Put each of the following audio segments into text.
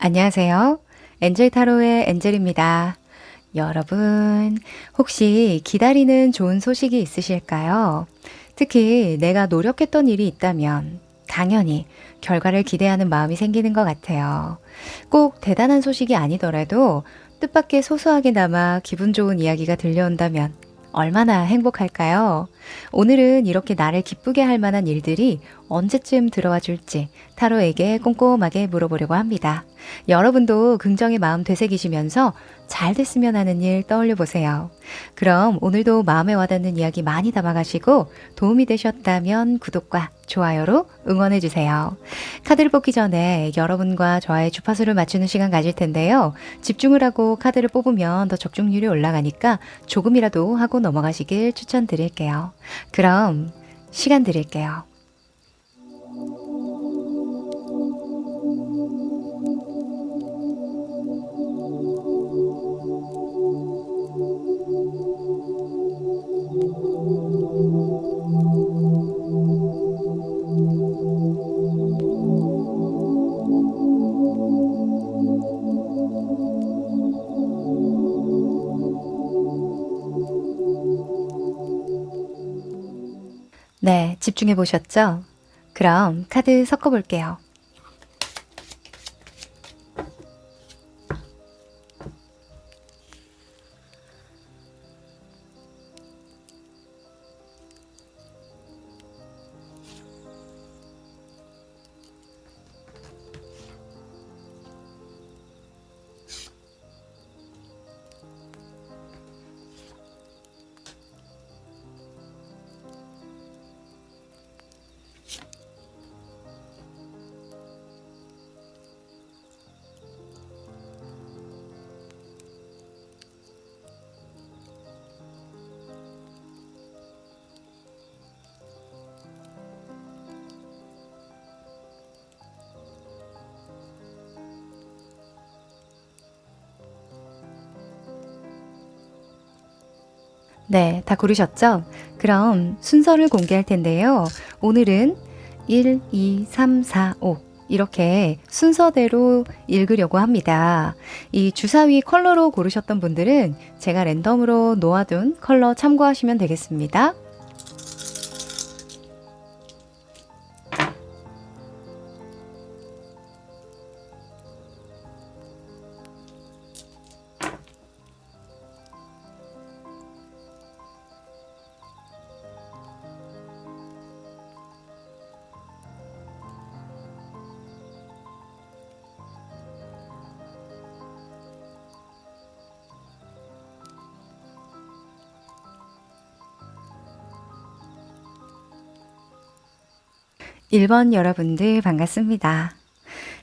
안녕하세요. 엔젤 타로의 엔젤입니다. 여러분, 혹시 기다리는 좋은 소식이 있으실까요? 특히 내가 노력했던 일이 있다면 당연히 결과를 기대하는 마음이 생기는 것 같아요. 꼭 대단한 소식이 아니더라도 뜻밖의 소소하게나마 기분 좋은 이야기가 들려온다면 얼마나 행복할까요? 오늘은 이렇게 나를 기쁘게 할 만한 일들이 언제쯤 들어와 줄지 타로에게 꼼꼼하게 물어보려고 합니다. 여러분도 긍정의 마음 되새기시면서 잘 됐으면 하는 일 떠올려 보세요. 그럼 오늘도 마음에 와닿는 이야기 많이 담아가시고 도움이 되셨다면 구독과 좋아요로 응원해 주세요. 카드를 뽑기 전에 여러분과 저의 주파수를 맞추는 시간 가질 텐데요. 집중을 하고 카드를 뽑으면 더 적중률이 올라가니까 조금이라도 하고 넘어가시길 추천드릴게요. 그럼 시간 드릴게요. 네, 집중해 보셨죠? 그럼 카드 섞어 볼게요. 네, 다 고르셨죠? 그럼 순서를 공개할 텐데요. 오늘은 1, 2, 3, 4, 5 이렇게 순서대로 읽으려고 합니다. 이 주사위 컬러로 고르셨던 분들은 제가 랜덤으로 놓아둔 컬러 참고하시면 되겠습니다. 1번 여러분들 반갑습니다.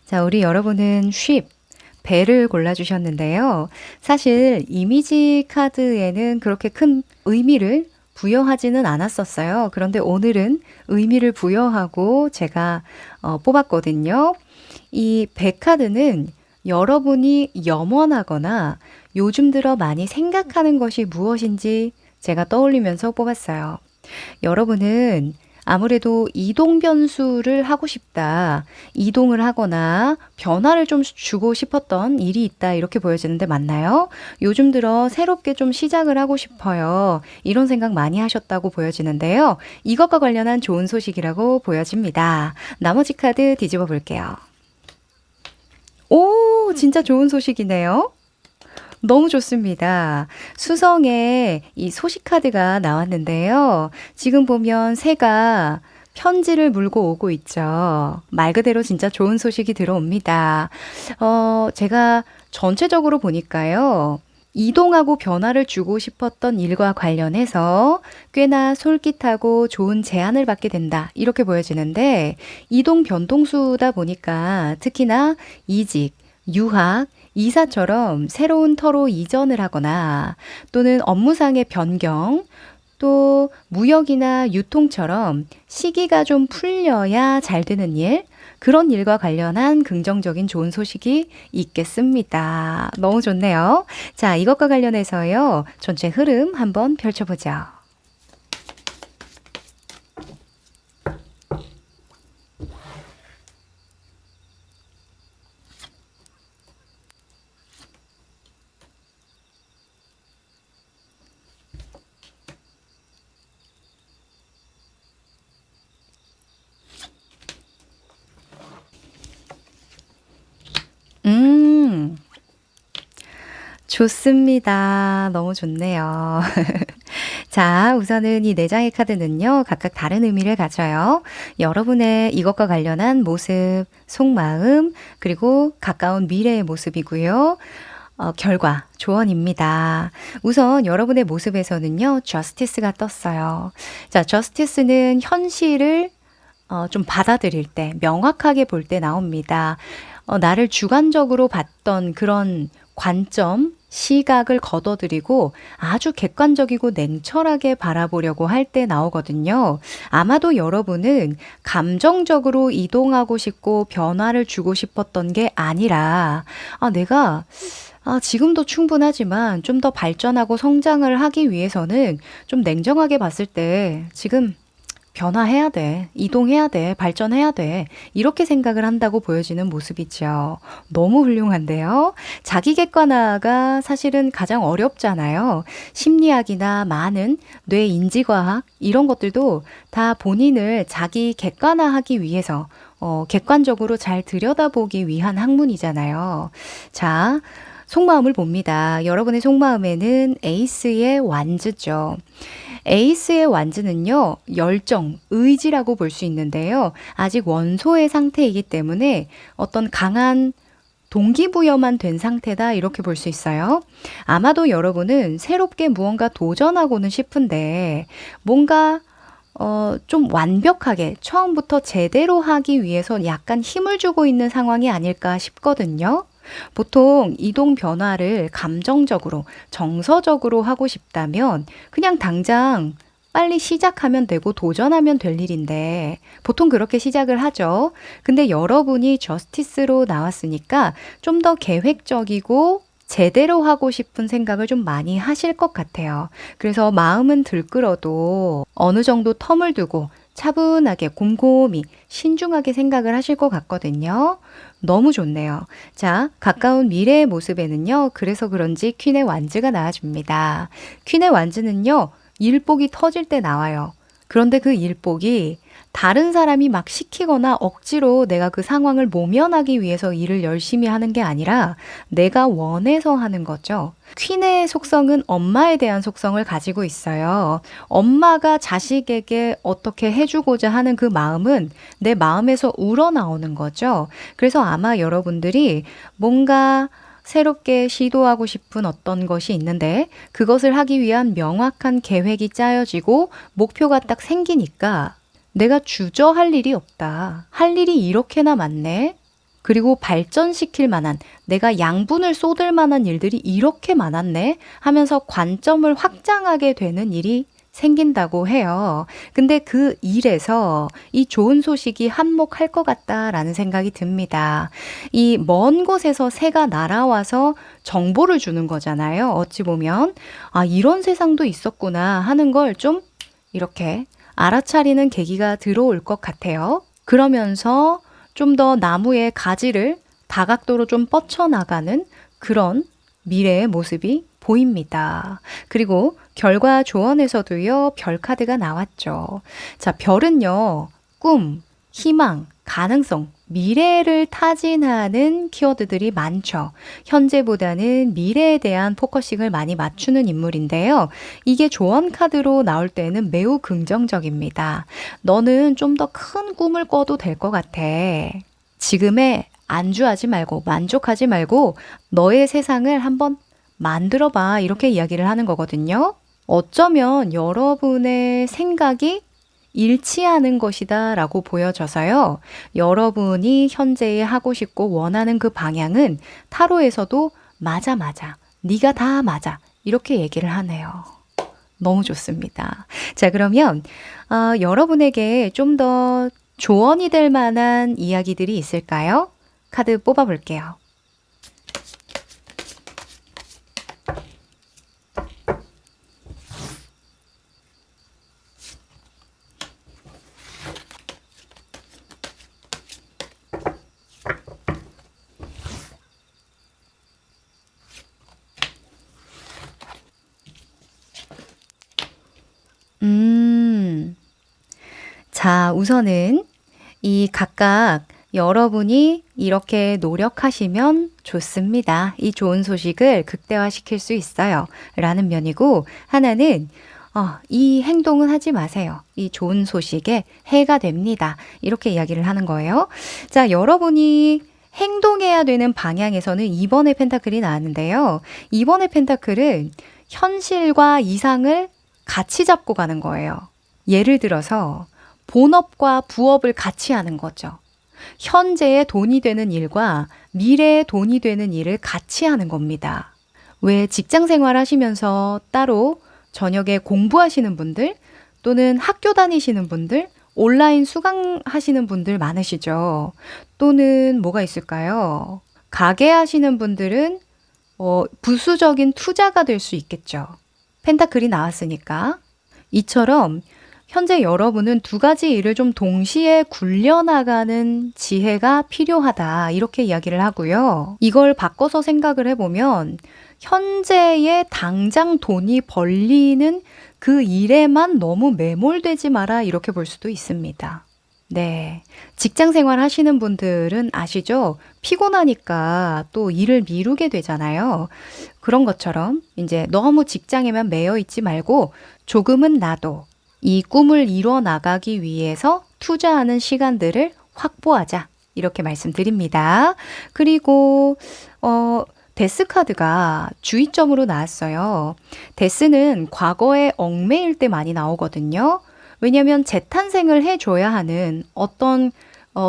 자, 우리 여러분은 쉽, 배를 골라주셨는데요. 사실 이미지 카드에는 그렇게 큰 의미를 부여하지는 않았었어요. 그런데 오늘은 의미를 부여하고 제가 뽑았거든요. 이 배 카드는 여러분이 염원하거나 요즘 들어 많이 생각하는 것이 무엇인지 제가 떠올리면서 뽑았어요. 여러분은 아무래도 이동 변수를 하고 싶다. 이동을 하거나 변화를 좀 주고 싶었던 일이 있다. 이렇게 보여지는데 맞나요? 요즘 들어 새롭게 좀 시작을 하고 싶어요. 이런 생각 많이 하셨다고 보여지는데요. 이것과 관련한 좋은 소식이라고 보여집니다. 나머지 카드 뒤집어 볼게요. 오, 진짜 좋은 소식이네요. 너무 좋습니다. 수성에 이 소식 카드가 나왔는데요. 지금 보면 새가 편지를 물고 오고 있죠. 말 그대로 진짜 좋은 소식이 들어옵니다. 제가 전체적으로 보니까요. 이동하고 변화를 주고 싶었던 일과 관련해서 꽤나 솔깃하고 좋은 제안을 받게 된다. 이렇게 보여지는데 이동 변동수다 보니까 특히나 이직, 유학, 이사처럼 새로운 터로 이전을 하거나 또는 업무상의 변경, 또 무역이나 유통처럼 시기가 좀 풀려야 잘 되는 일, 그런 일과 관련한 긍정적인 좋은 소식이 있겠습니다. 너무 좋네요. 자, 이것과 관련해서요. 전체 흐름 한번 펼쳐보죠. 좋습니다. 너무 좋네요. 자, 우선은 이 4장의 카드는요, 각각 다른 의미를 가져요. 여러분의 이것과 관련한 모습, 속마음, 그리고 가까운 미래의 모습이고요. 결과, 조언입니다. 우선 여러분의 모습에서는요, 저스티스가 떴어요. 자, 저스티스는 현실을 좀 받아들일 때, 명확하게 볼 때 나옵니다. 나를 주관적으로 봤던 그런 관점, 시각을 걷어들이고 아주 객관적이고 냉철하게 바라보려고 할 때 나오거든요. 아마도 여러분은 감정적으로 이동하고 싶고 변화를 주고 싶었던 게 아니라, 내가 지금도 충분하지만 좀 더 발전하고 성장을 하기 위해서는 좀 냉정하게 봤을 때 지금 변화해야 돼. 이동해야 돼. 발전해야 돼. 이렇게 생각을 한다고 보여지는 모습이죠. 너무 훌륭한데요. 자기 객관화가 사실은 가장 어렵잖아요. 심리학이나 많은 뇌 인지과학 이런 것들도 다 본인을 자기 객관화하기 위해서 객관적으로 잘 들여다보기 위한 학문이잖아요. 자, 속마음을 봅니다. 여러분의 속마음에는 에이스의 완즈죠. 에이스의 완즈는요, 열정, 의지라고 볼 수 있는데요. 아직 원소의 상태이기 때문에 어떤 강한 동기부여만 된 상태다 이렇게 볼 수 있어요. 아마도 여러분은 새롭게 무언가 도전하고는 싶은데 뭔가 좀 완벽하게 처음부터 제대로 하기 위해서 약간 힘을 주고 있는 상황이 아닐까 싶거든요. 보통 이동 변화를 감정적으로, 정서적으로 하고 싶다면 그냥 당장 빨리 시작하면 되고 도전하면 될 일인데 보통 그렇게 시작을 하죠. 근데 여러분이 저스티스로 나왔으니까 좀 더 계획적이고 제대로 하고 싶은 생각을 좀 많이 하실 것 같아요. 그래서 마음은 들끓어도 어느 정도 텀을 두고 차분하게 곰곰이 신중하게 생각을 하실 것 같거든요. 너무 좋네요. 자, 가까운 미래의 모습에는요. 그래서 그런지 퀸의 완즈가 나와줍니다. 퀸의 완즈는요. 일복이 터질 때 나와요. 그런데 그 일복이 다른 사람이 막 시키거나 억지로 내가 그 상황을 모면하기 위해서 일을 열심히 하는 게 아니라 내가 원해서 하는 거죠. 퀸의 속성은 엄마에 대한 속성을 가지고 있어요. 엄마가 자식에게 어떻게 해주고자 하는 그 마음은 내 마음에서 우러나오는 거죠. 그래서 아마 여러분들이 뭔가 새롭게 시도하고 싶은 어떤 것이 있는데 그것을 하기 위한 명확한 계획이 짜여지고 목표가 딱 생기니까 내가 주저할 일이 없다. 할 일이 이렇게나 많네. 그리고 발전시킬 만한, 내가 양분을 쏟을 만한 일들이 이렇게 많았네 하면서 관점을 확장하게 되는 일이 생긴다고 해요. 근데 그 일에서 이 좋은 소식이 한몫할 것 같다라는 생각이 듭니다. 이 먼 곳에서 새가 날아와서 정보를 주는 거잖아요. 어찌 보면 이런 세상도 있었구나 하는 걸 좀 이렇게 알아차리는 계기가 들어올 것 같아요. 그러면서 좀 더 나무의 가지를 다각도로 좀 뻗쳐나가는 그런 미래의 모습이 보입니다. 그리고 결과 조언에서도요, 별 카드가 나왔죠. 자, 별은요, 꿈, 희망, 가능성, 미래를 타진하는 키워드들이 많죠. 현재보다는 미래에 대한 포커싱을 많이 맞추는 인물인데요. 이게 조언 카드로 나올 때는 매우 긍정적입니다. 너는 좀 더 큰 꿈을 꿔도 될 것 같아. 지금에 안주하지 말고 만족하지 말고 너의 세상을 한번 만들어 봐. 이렇게 이야기를 하는 거거든요. 어쩌면 여러분의 생각이 일치하는 것이다 라고 보여져서요. 여러분이 현재에 하고 싶고 원하는 그 방향은 타로에서도 맞아 맞아. 네가 다 맞아. 이렇게 얘기를 하네요. 너무 좋습니다. 자, 그러면 여러분에게 좀 더 조언이 될 만한 이야기들이 있을까요? 카드 뽑아볼게요. 자, 우선은 이 각각 여러분이 이렇게 노력하시면 좋습니다. 이 좋은 소식을 극대화시킬 수 있어요. 라는 면이고, 하나는 이 행동은 하지 마세요. 이 좋은 소식에 해가 됩니다. 이렇게 이야기를 하는 거예요. 자, 여러분이 행동해야 되는 방향에서는 2번의 펜타클이 나왔는데요. 2번의 펜타클은 현실과 이상을 같이 잡고 가는 거예요. 예를 들어서 본업과 부업을 같이 하는 거죠. 현재의 돈이 되는 일과 미래의 돈이 되는 일을 같이 하는 겁니다. 왜 직장 생활 하시면서 따로 저녁에 공부하시는 분들 또는 학교 다니시는 분들, 온라인 수강하시는 분들 많으시죠. 또는 뭐가 있을까요? 가게 하시는 분들은 부수적인 투자가 될 수 있겠죠. 펜타클이 나왔으니까. 이처럼 현재 여러분은 두 가지 일을 좀 동시에 굴려나가는 지혜가 필요하다. 이렇게 이야기를 하고요. 이걸 바꿔서 생각을 해보면 현재의 당장 돈이 벌리는 그 일에만 너무 매몰되지 마라. 이렇게 볼 수도 있습니다. 네. 직장 생활 하시는 분들은 아시죠? 피곤하니까 또 일을 미루게 되잖아요. 그런 것처럼 이제 너무 직장에만 매여 있지 말고 조금은 나도 이 꿈을 이뤄 나가기 위해서 투자하는 시간들을 확보하자. 이렇게 말씀드립니다. 그리고 데스 카드가 주의점으로 나왔어요. 데스는 과거에 얽매일 때 많이 나오거든요. 왜냐하면 재탄생을 해줘야 하는 어떤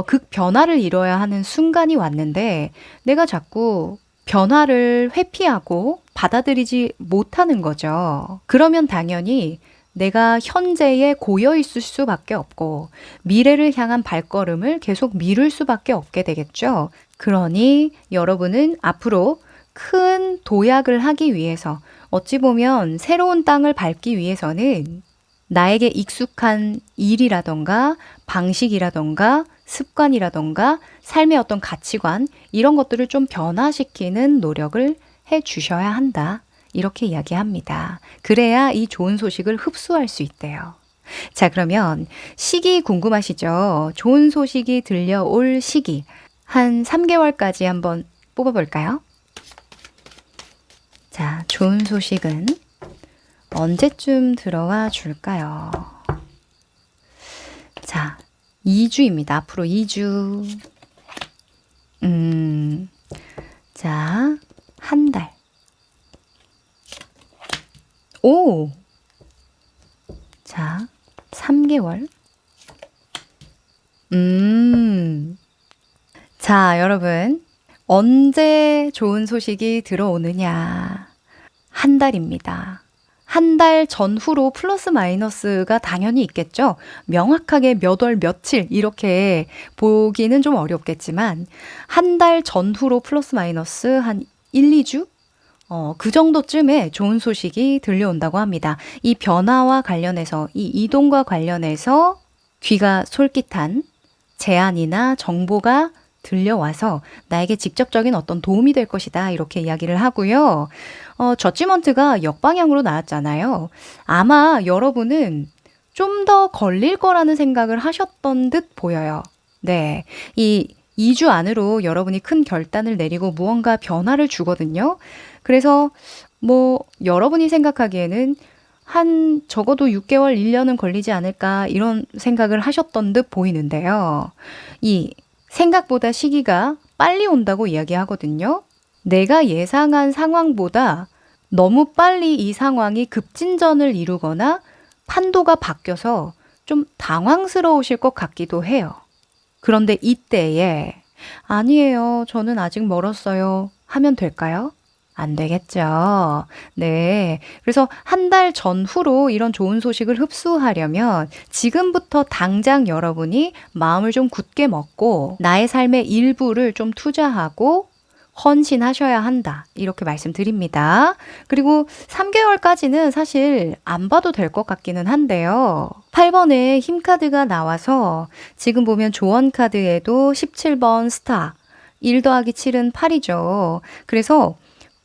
극변화를 이뤄야 하는 순간이 왔는데 내가 자꾸 변화를 회피하고 받아들이지 못하는 거죠. 그러면 당연히 내가 현재에 고여 있을 수밖에 없고 미래를 향한 발걸음을 계속 미룰 수밖에 없게 되겠죠. 그러니 여러분은 앞으로 큰 도약을 하기 위해서 어찌 보면 새로운 땅을 밟기 위해서는 나에게 익숙한 일이라던가 방식이라던가 습관이라던가 삶의 어떤 가치관 이런 것들을 좀 변화시키는 노력을 해 주셔야 한다. 이렇게 이야기합니다. 그래야 이 좋은 소식을 흡수할 수 있대요. 자, 그러면 시기 궁금하시죠? 좋은 소식이 들려올 시기 한 3개월까지 한번 뽑아볼까요? 자, 좋은 소식은 언제쯤 들어와 줄까요? 자, 2주입니다. 앞으로 2주. 자, 한 달. 오! 자, 3개월. 자, 여러분. 언제 좋은 소식이 들어오느냐? 한 달입니다. 한 달 전후로 플러스 마이너스가 당연히 있겠죠. 명확하게 몇 월 며칠 이렇게 보기는 좀 어렵겠지만 한 달 전후로 플러스 마이너스 한 1, 2주? 그 정도쯤에 좋은 소식이 들려온다고 합니다. 이 변화와 관련해서, 이 이동과 관련해서 귀가 솔깃한 제안이나 정보가 들려와서 나에게 직접적인 어떤 도움이 될 것이다. 이렇게 이야기를 하고요. 저지먼트가 역방향으로 나왔잖아요. 아마 여러분은 좀 더 걸릴 거라는 생각을 하셨던 듯 보여요. 네. 이 2주 안으로 여러분이 큰 결단을 내리고 무언가 변화를 주거든요. 그래서 여러분이 생각하기에는 한 적어도 6개월, 1년은 걸리지 않을까 이런 생각을 하셨던 듯 보이는데요. 이 생각보다 시기가 빨리 온다고 이야기하거든요. 내가 예상한 상황보다 너무 빨리 이 상황이 급진전을 이루거나 판도가 바뀌어서 좀 당황스러우실 것 같기도 해요. 그런데 이때에 아니에요. 저는 아직 멀었어요. 하면 될까요? 안 되겠죠. 네. 그래서 한 달 전후로 이런 좋은 소식을 흡수하려면 지금부터 당장 여러분이 마음을 좀 굳게 먹고 나의 삶의 일부를 좀 투자하고 헌신하셔야 한다. 이렇게 말씀드립니다. 그리고 3개월까지는 사실 안 봐도 될 것 같기는 한데요. 8번에 힘카드가 나와서 지금 보면 조언카드에도 17번 스타, 1 더하기 7은 8이죠. 그래서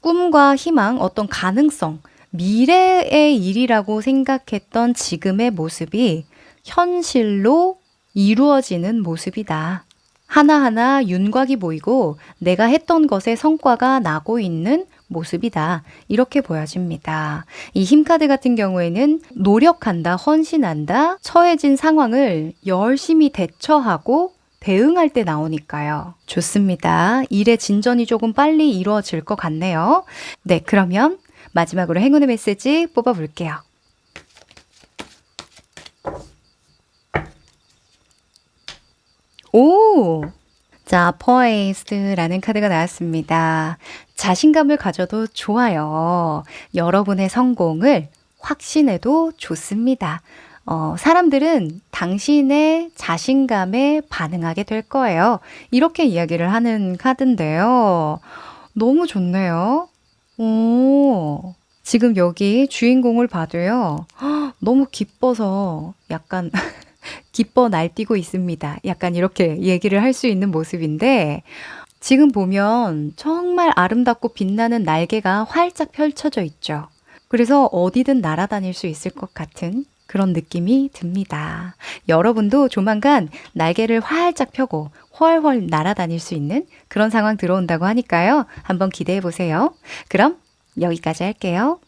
꿈과 희망, 어떤 가능성, 미래의 일이라고 생각했던 지금의 모습이 현실로 이루어지는 모습이다. 하나하나 윤곽이 보이고 내가 했던 것의 성과가 나고 있는 모습이다. 이렇게 보여집니다. 이 힘카드 같은 경우에는 노력한다, 헌신한다, 처해진 상황을 열심히 대처하고 대응할 때 나오니까요. 좋습니다. 일의 진전이 조금 빨리 이루어질 것 같네요. 네, 그러면 마지막으로 행운의 메시지 뽑아볼게요. 오! 자, poised라는 카드가 나왔습니다. 자신감을 가져도 좋아요. 여러분의 성공을 확신해도 좋습니다. 사람들은 당신의 자신감에 반응하게 될 거예요. 이렇게 이야기를 하는 카드인데요. 너무 좋네요. 오, 지금 여기 주인공을 봐도요. 너무 기뻐서 약간 기뻐 날뛰고 있습니다. 약간 이렇게 얘기를 할 수 있는 모습인데 지금 보면 정말 아름답고 빛나는 날개가 활짝 펼쳐져 있죠. 그래서 어디든 날아다닐 수 있을 것 같은 그런 느낌이 듭니다. 여러분도 조만간 날개를 활짝 펴고 훨훨 날아다닐 수 있는 그런 상황 들어온다고 하니까요. 한번 기대해 보세요. 그럼 여기까지 할게요.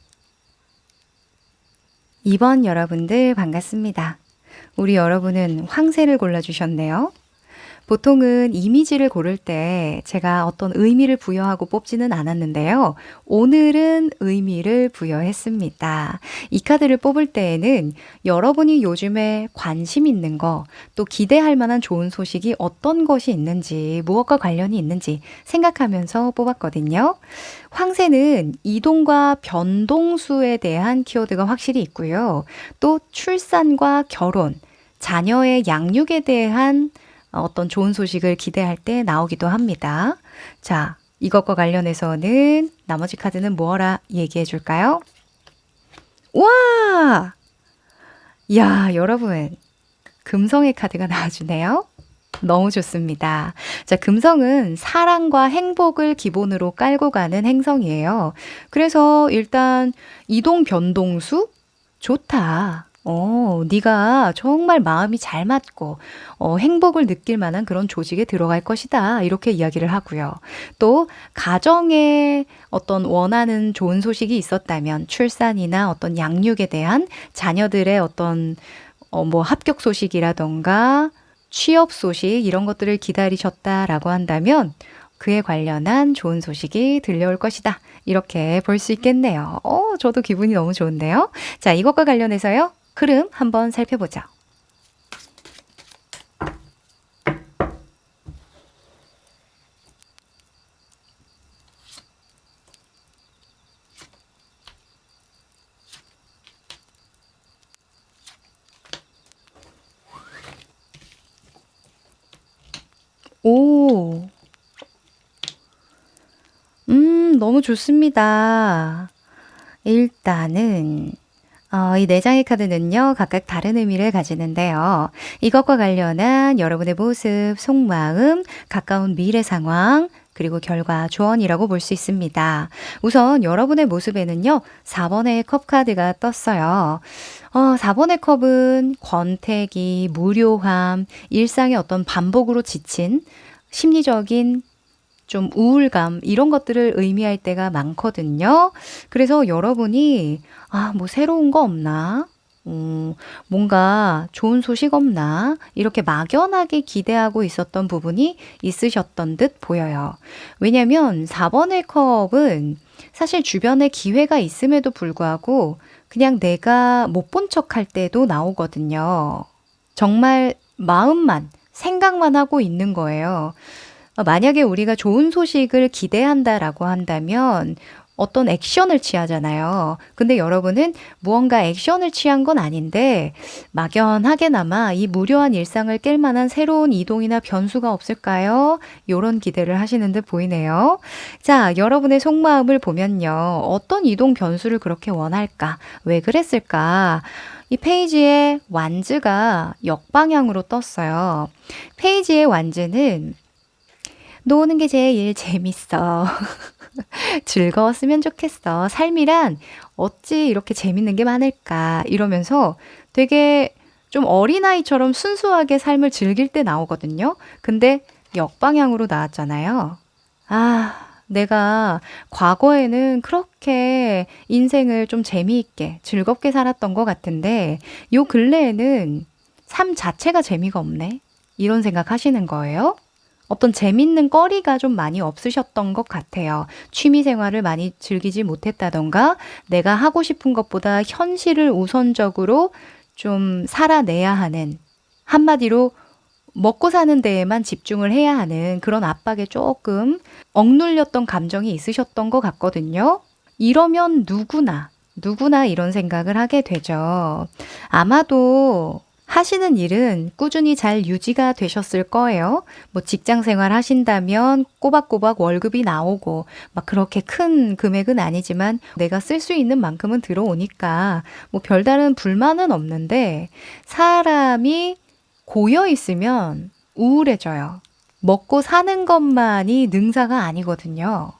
2번 여러분들 반갑습니다. 우리 여러분은 황새를 골라주셨네요. 보통은 이미지를 고를 때 제가 어떤 의미를 부여하고 뽑지는 않았는데요. 오늘은 의미를 부여했습니다. 이 카드를 뽑을 때에는 여러분이 요즘에 관심 있는 거, 또 기대할 만한 좋은 소식이 어떤 것이 있는지, 무엇과 관련이 있는지 생각하면서 뽑았거든요. 황새는 이동과 변동수에 대한 키워드가 확실히 있고요. 또 출산과 결혼, 자녀의 양육에 대한 어떤 좋은 소식을 기대할 때 나오기도 합니다. 자, 이것과 관련해서는 나머지 카드는 뭐라 얘기해 줄까요? 와! 야, 여러분. 금성의 카드가 나와주네요. 너무 좋습니다. 자, 금성은 사랑과 행복을 기본으로 깔고 가는 행성이에요. 그래서 일단 이동 변동수 좋다. 네가 정말 마음이 잘 맞고 행복을 느낄 만한 그런 조직에 들어갈 것이다. 이렇게 이야기를 하고요. 또 가정에 어떤 원하는 좋은 소식이 있었다면 출산이나 어떤 양육에 대한 자녀들의 어떤 뭐 합격 소식이라던가 취업 소식 이런 것들을 기다리셨다라고 한다면 그에 관련한 좋은 소식이 들려올 것이다. 이렇게 볼 수 있겠네요. 저도 기분이 너무 좋은데요. 자, 이것과 관련해서요. 흐름 한번 살펴보죠. 오, 너무 좋습니다. 일단은 이 네 장의 카드는요, 각각 다른 의미를 가지는데요. 이것과 관련한 여러분의 모습, 속마음, 가까운 미래 상황, 그리고 결과 조언이라고 볼 수 있습니다. 우선 여러분의 모습에는요, 4번의 컵 카드가 떴어요. 4번의 컵은 권태기, 무료함, 일상의 어떤 반복으로 지친 심리적인 좀 우울감 이런 것들을 의미할 때가 많거든요. 그래서 여러분이 뭐 새로운 거 없나? 뭔가 좋은 소식 없나? 이렇게 막연하게 기대하고 있었던 부분이 있으셨던 듯 보여요. 왜냐면 4번의 컵은 사실 주변에 기회가 있음에도 불구하고 그냥 내가 못 본 척할 때도 나오거든요. 정말 마음만, 생각만 하고 있는 거예요. 만약에 우리가 좋은 소식을 기대한다라고 한다면 어떤 액션을 취하잖아요. 근데 여러분은 무언가 액션을 취한 건 아닌데 막연하게나마 이 무료한 일상을 깰 만한 새로운 이동이나 변수가 없을까요? 요런 기대를 하시는 듯 보이네요. 자, 여러분의 속마음을 보면요. 어떤 이동 변수를 그렇게 원할까? 왜 그랬을까? 이 페이지에 완즈가 역방향으로 떴어요. 페이지의 완즈는 노는 게 제일 재밌어. 즐거웠으면 좋겠어. 삶이란 어찌 이렇게 재밌는 게 많을까. 이러면서 되게 좀 어린아이처럼 순수하게 삶을 즐길 때 나오거든요. 근데 역방향으로 나왔잖아요. 아, 내가 과거에는 그렇게 인생을 좀 재미있게 즐겁게 살았던 것 같은데 요 근래에는 삶 자체가 재미가 없네. 이런 생각 하시는 거예요? 어떤 재밌는 거리가 좀 많이 없으셨던 것 같아요. 취미 생활을 많이 즐기지 못했다던가 내가 하고 싶은 것보다 현실을 우선적으로 좀 살아내야 하는, 한마디로 먹고 사는 데에만 집중을 해야 하는 그런 압박에 조금 억눌렸던 감정이 있으셨던 것 같거든요. 이러면 누구나 이런 생각을 하게 되죠. 아마도 하시는 일은 꾸준히 잘 유지가 되셨을 거예요. 뭐 직장 생활 하신다면 꼬박꼬박 월급이 나오고 막 그렇게 큰 금액은 아니지만 내가 쓸 수 있는 만큼은 들어오니까 뭐 별다른 불만은 없는데, 사람이 고여 있으면 우울해져요. 먹고 사는 것만이 능사가 아니거든요.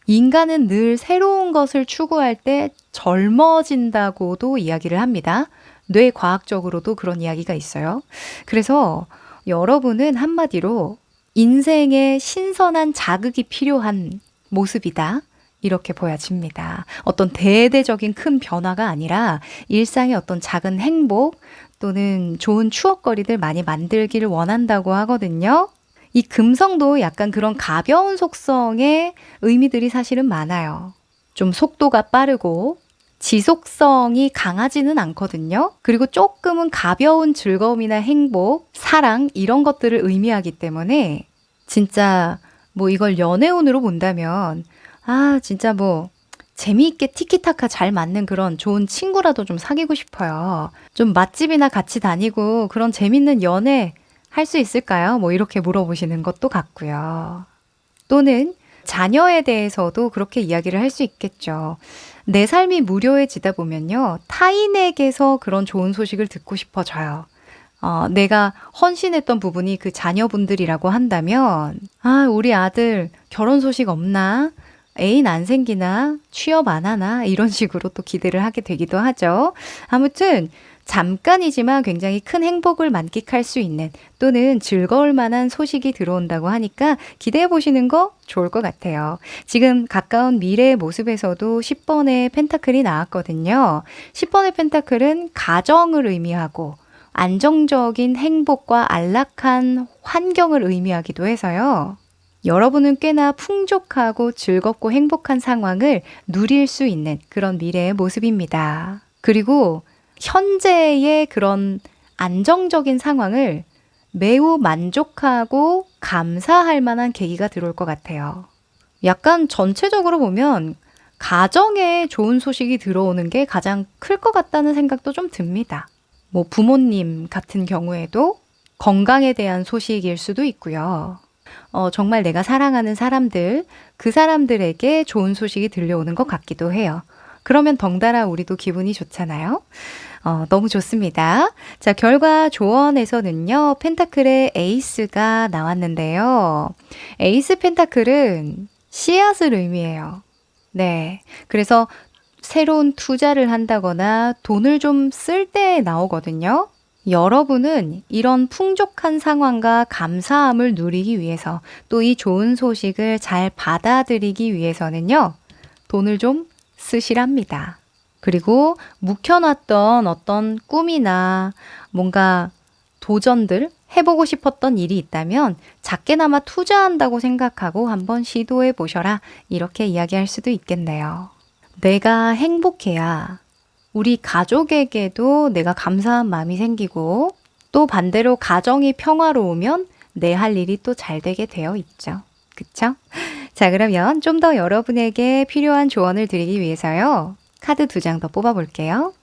인간은 늘 새로운 것을 추구할 때 젊어진다고도 이야기를 합니다. 뇌과학적으로도 그런 이야기가 있어요. 그래서 여러분은 한마디로 인생에 신선한 자극이 필요한 모습이다. 이렇게 보여집니다. 어떤 대대적인 큰 변화가 아니라 일상의 어떤 작은 행복 또는 좋은 추억거리들 많이 만들기를 원한다고 하거든요. 이 금성도 약간 그런 가벼운 속성의 의미들이 사실은 많아요. 좀 속도가 빠르고 지속성이 강하지는 않거든요. 그리고 조금은 가벼운 즐거움이나 행복, 사랑 이런 것들을 의미하기 때문에 진짜 뭐 이걸 연애운으로 본다면 진짜 뭐 재미있게 티키타카 잘 맞는 그런 좋은 친구라도 좀 사귀고 싶어요. 좀 맛집이나 같이 다니고 그런 재밌는 연애 할 수 있을까요? 뭐 이렇게 물어보시는 것도 같고요. 또는 자녀에 대해서도 그렇게 이야기를 할 수 있겠죠. 내 삶이 무료해지다 보면요. 타인에게서 그런 좋은 소식을 듣고 싶어져요. 내가 헌신했던 부분이 그 자녀분들이라고 한다면, 우리 아들 결혼 소식 없나? 애인 안 생기나? 취업 안 하나? 이런 식으로 또 기대를 하게 되기도 하죠. 아무튼, 잠깐이지만 굉장히 큰 행복을 만끽할 수 있는 또는 즐거울 만한 소식이 들어온다고 하니까 기대해 보시는 거 좋을 것 같아요. 지금 가까운 미래의 모습에서도 10번의 펜타클이 나왔거든요. 10번의 펜타클은 가정을 의미하고 안정적인 행복과 안락한 환경을 의미하기도 해서요. 여러분은 꽤나 풍족하고 즐겁고 행복한 상황을 누릴 수 있는 그런 미래의 모습입니다. 그리고 현재의 그런 안정적인 상황을 매우 만족하고 감사할 만한 계기가 들어올 것 같아요. 약간 전체적으로 보면 가정에 좋은 소식이 들어오는 게 가장 클 것 같다는 생각도 좀 듭니다. 뭐 부모님 같은 경우에도 건강에 대한 소식일 수도 있고요. 정말 내가 사랑하는 사람들, 그 사람들에게 좋은 소식이 들려오는 것 같기도 해요. 그러면 덩달아 우리도 기분이 좋잖아요. 너무 좋습니다. 자, 결과 조언에서는요, 펜타클의 에이스가 나왔는데요. 에이스 펜타클은 씨앗을 의미해요. 네. 그래서 새로운 투자를 한다거나 돈을 좀 쓸 때 나오거든요. 여러분은 이런 풍족한 상황과 감사함을 누리기 위해서 또 이 좋은 소식을 잘 받아들이기 위해서는요, 돈을 좀 쓰시랍니다. 그리고 묵혀놨던 어떤 꿈이나 뭔가 도전들, 해보고 싶었던 일이 있다면 작게나마 투자한다고 생각하고 한번 시도해 보셔라. 이렇게 이야기할 수도 있겠네요. 내가 행복해야 우리 가족에게도 내가 감사한 마음이 생기고 또 반대로 가정이 평화로우면 내 할 일이 또 잘 되게 되어 있죠. 그쵸? 자, 그러면 좀 더 여러분에게 필요한 조언을 드리기 위해서요. 카드 2장 더 뽑아볼게요.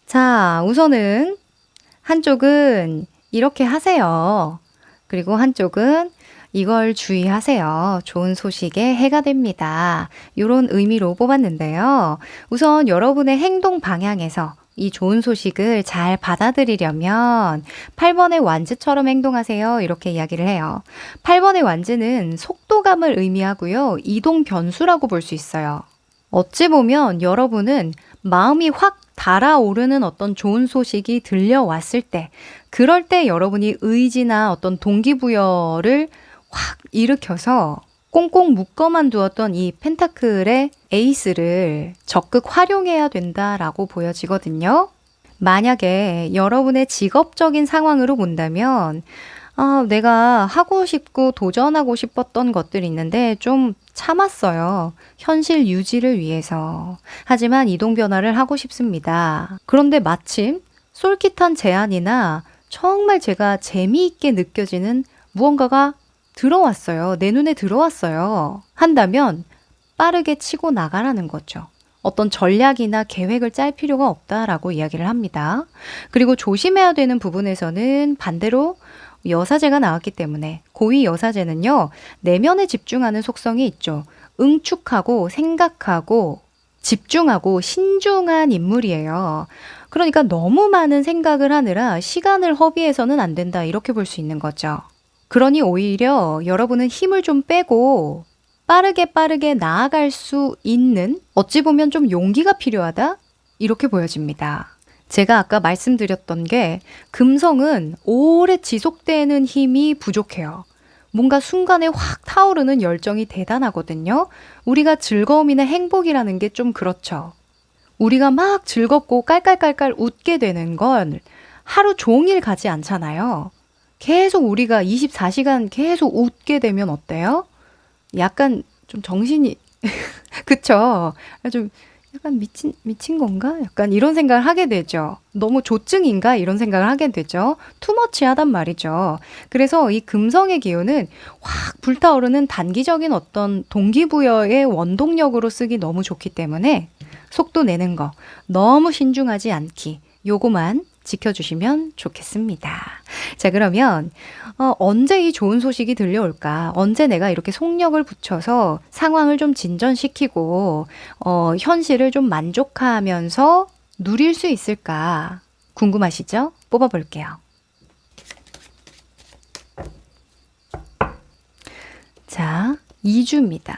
자, 우선은 한쪽은 이렇게 하세요. 그리고 한쪽은 이걸 주의하세요. 좋은 소식에 해가 됩니다. 이런 의미로 뽑았는데요. 우선 여러분의 행동 방향에서 이 좋은 소식을 잘 받아들이려면 8번의 완즈처럼 행동하세요. 이렇게 이야기를 해요. 8번의 완즈는 속도감을 의미하고요. 이동 변수라고 볼 수 있어요. 어찌 보면 여러분은 마음이 확 달아오르는 어떤 좋은 소식이 들려왔을 때, 그럴 때 여러분이 의지나 어떤 동기부여를 확 일으켜서 꽁꽁 묶어만 두었던 이 펜타클의 에이스를 적극 활용해야 된다라고 보여지거든요. 만약에 여러분의 직업적인 상황으로 본다면 내가 하고 싶고 도전하고 싶었던 것들이 있는데 좀 참았어요. 현실 유지를 위해서. 하지만 이동 변화를 하고 싶습니다. 그런데 마침 솔깃한 제안이나 정말 제가 재미있게 느껴지는 무언가가 들어왔어요. 내 눈에 들어왔어요. 한다면 빠르게 치고 나가라는 거죠. 어떤 전략이나 계획을 짤 필요가 없다라고 이야기를 합니다. 그리고 조심해야 되는 부분에서는 반대로 여사제가 나왔기 때문에, 고위 여사제는요, 내면에 집중하는 속성이 있죠. 응축하고 생각하고 집중하고 신중한 인물이에요. 그러니까 너무 많은 생각을 하느라 시간을 허비해서는 안 된다, 이렇게 볼 수 있는 거죠. 그러니 오히려 여러분은 힘을 좀 빼고 빠르게 나아갈 수 있는, 어찌 보면 좀 용기가 필요하다? 이렇게 보여집니다. 제가 아까 말씀드렸던 게 금성은 오래 지속되는 힘이 부족해요. 뭔가 순간에 확 타오르는 열정이 대단하거든요. 우리가 즐거움이나 행복이라는 게 좀 그렇죠. 우리가 막 즐겁고 깔깔깔깔 웃게 되는 건 하루 종일 가지 않잖아요. 계속 우리가 24시간 계속 웃게 되면 어때요? 약간 좀 정신이 그쵸? 좀 약간 미친 건가? 약간 이런 생각을 하게 되죠. 너무 조증인가? 이런 생각을 하게 되죠. 투머치하단 말이죠. 그래서 이 금성의 기운은 확 불타오르는 단기적인 어떤 동기부여의 원동력으로 쓰기 너무 좋기 때문에 속도 내는 거 너무 신중하지 않기, 요거만 지켜주시면 좋겠습니다. 자, 그러면 언제 이 좋은 소식이 들려올까? 언제 내가 이렇게 속력을 붙여서 상황을 좀 진전시키고 현실을 좀 만족하면서 누릴 수 있을까? 궁금하시죠? 뽑아볼게요. 자, 2주입니다.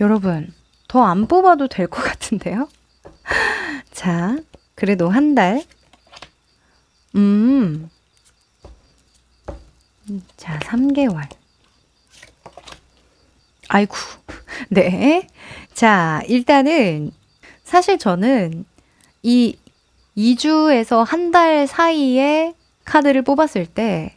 여러분, 더 안 뽑아도 될 것 같은데요? 자, 그래도 한 달. 자, 3개월. 아이고, 네. 자, 일단은 사실 저는 이 2주에서 한 달 사이에 카드를 뽑았을 때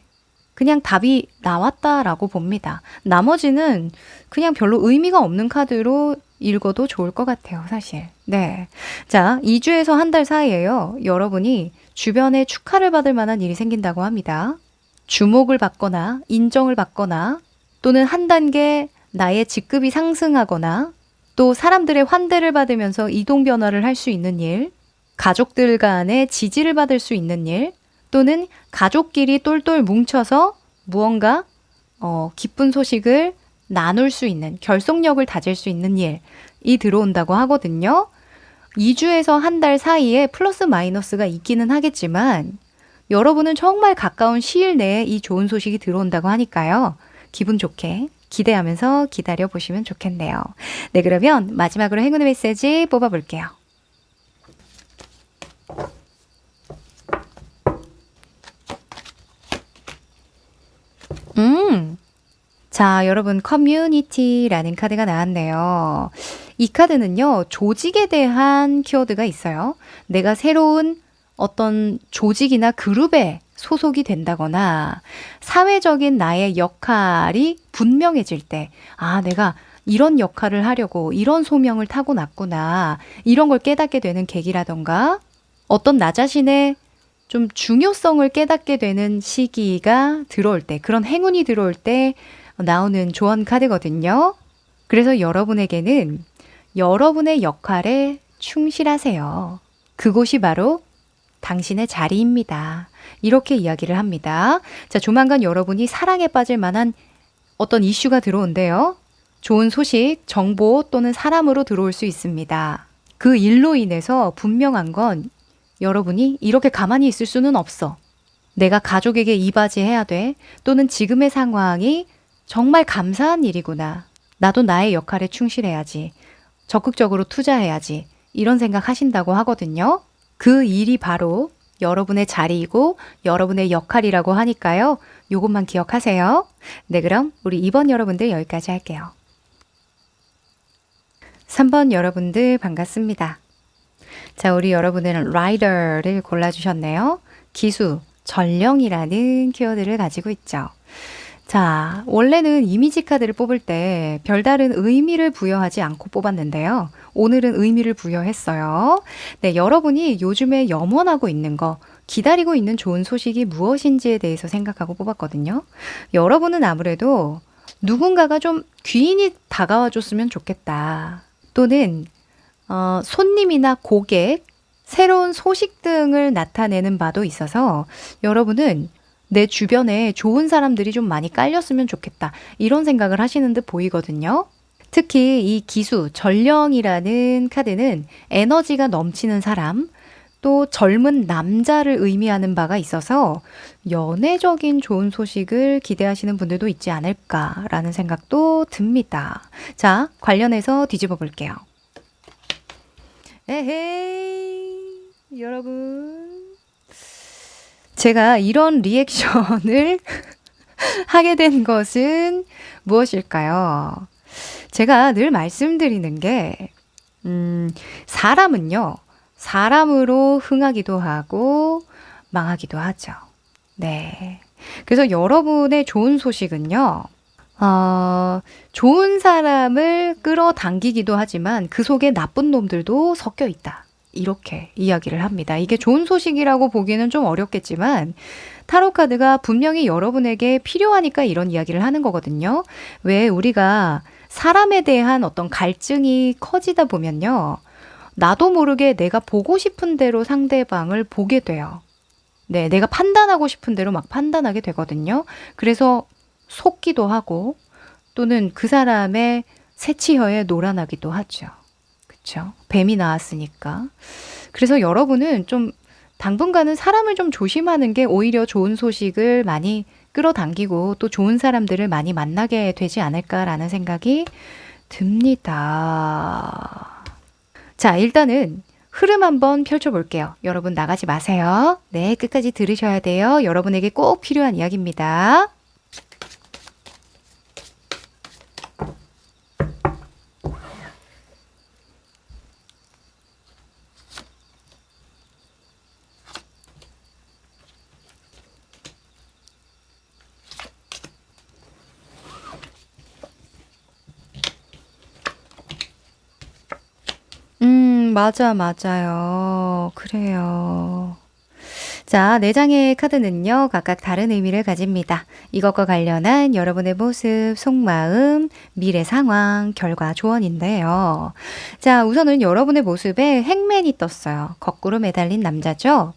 그냥 답이 나왔다라고 봅니다. 나머지는 그냥 별로 의미가 없는 카드로 읽어도 좋을 것 같아요, 사실. 네. 자, 2주에서 한 달 사이에요. 여러분이 주변에 축하를 받을 만한 일이 생긴다고 합니다. 주목을 받거나 인정을 받거나 또는 한 단계 나의 직급이 상승하거나 또 사람들의 환대를 받으면서 이동 변화를 할 수 있는 일, 가족들 간의 지지를 받을 수 있는 일, 또는 가족끼리 똘똘 뭉쳐서 무언가 기쁜 소식을 나눌 수 있는, 결속력을 다질 수 있는 일이 들어온다고 하거든요. 2주에서 한 달 사이에 플러스 마이너스가 있기는 하겠지만 여러분은 정말 가까운 시일 내에 이 좋은 소식이 들어온다고 하니까요. 기분 좋게 기대하면서 기다려 보시면 좋겠네요. 네, 그러면 마지막으로 행운의 메시지 뽑아볼게요. 자, 여러분, 커뮤니티라는 카드가 나왔네요. 이 카드는요, 조직에 대한 키워드가 있어요. 내가 새로운 어떤 조직이나 그룹에 소속이 된다거나 사회적인 나의 역할이 분명해질 때, 아, 내가 이런 역할을 하려고 이런 소명을 타고났구나, 이런 걸 깨닫게 되는 계기라던가 어떤 나 자신의 좀 중요성을 깨닫게 되는 시기가 들어올 때, 그런 행운이 들어올 때 나오는 조언 카드거든요. 그래서 여러분에게는 여러분의 역할에 충실하세요. 그곳이 바로 당신의 자리입니다. 이렇게 이야기를 합니다. 자, 조만간 여러분이 사랑에 빠질 만한 어떤 이슈가 들어온대요. 좋은 소식, 정보 또는 사람으로 들어올 수 있습니다. 그 일로 인해서 분명한 건 여러분이 이렇게 가만히 있을 수는 없어. 내가 가족에게 이바지해야 돼. 또는 지금의 상황이 정말 감사한 일이구나. 나도 나의 역할에 충실해야지. 적극적으로 투자해야지. 이런 생각 하신다고 하거든요. 그 일이 바로 여러분의 자리이고 여러분의 역할이라고 하니까요. 요것만 기억하세요. 네, 그럼 우리 2번 여러분들 여기까지 할게요. 3번 여러분들 반갑습니다. 자, 우리 여러분은 라이더를 골라주셨네요. 기수, 전령이라는 키워드를 가지고 있죠. 자, 원래는 이미지 카드를 뽑을 때 별다른 의미를 부여하지 않고 뽑았는데요. 오늘은 의미를 부여했어요. 네, 여러분이 요즘에 염원하고 있는 거, 기다리고 있는 좋은 소식이 무엇인지에 대해서 생각하고 뽑았거든요. 여러분은 아무래도 누군가가 좀 귀인이 다가와 줬으면 좋겠다. 또는 손님이나 고객, 새로운 소식 등을 나타내는 바도 있어서 여러분은 내 주변에 좋은 사람들이 좀 많이 깔렸으면 좋겠다. 이런 생각을 하시는 듯 보이거든요. 특히 이 기수, 전령이라는 카드는 에너지가 넘치는 사람, 또 젊은 남자를 의미하는 바가 있어서 연애적인 좋은 소식을 기대하시는 분들도 있지 않을까라는 생각도 듭니다. 자, 관련해서 뒤집어 볼게요. 에헤이, 여러분. 제가 이런 리액션을 하게 된 것은 무엇일까요? 제가 늘 말씀드리는 게, 사람은요, 사람으로 흥하기도 하고 망하기도 하죠. 네. 그래서 여러분의 좋은 소식은요, 좋은 사람을 끌어당기기도 하지만 그 속에 나쁜 놈들도 섞여 있다. 이렇게 이야기를 합니다. 이게 좋은 소식이라고 보기는 좀 어렵겠지만 타로 카드가 분명히 여러분에게 필요하니까 이런 이야기를 하는 거거든요. 왜 우리가 사람에 대한 어떤 갈증이 커지다 보면요. 나도 모르게 내가 보고 싶은 대로 상대방을 보게 돼요. 네, 내가 판단하고 싶은 대로 막 판단하게 되거든요. 그래서 속기도 하고 또는 그 사람의 새치혀에 놀아나기도 하죠. 그렇죠? 뱀이 나왔으니까. 그래서 여러분은 좀 당분간은 사람을 좀 조심하는 게 오히려 좋은 소식을 많이 끌어당기고 또 좋은 사람들을 많이 만나게 되지 않을까라는 생각이 듭니다. 자, 일단은 흐름 한번 펼쳐볼게요. 여러분 나가지 마세요. 네, 끝까지 들으셔야 돼요. 여러분에게 꼭 필요한 이야기입니다. 맞아요. 그래요. 자, 4장의 카드는요, 각각 다른 의미를 가집니다. 이것과 관련한 여러분의 모습, 속마음, 미래 상황, 결과 조언인데요. 자, 우선은 여러분의 모습에 행맨이 떴어요. 거꾸로 매달린 남자죠?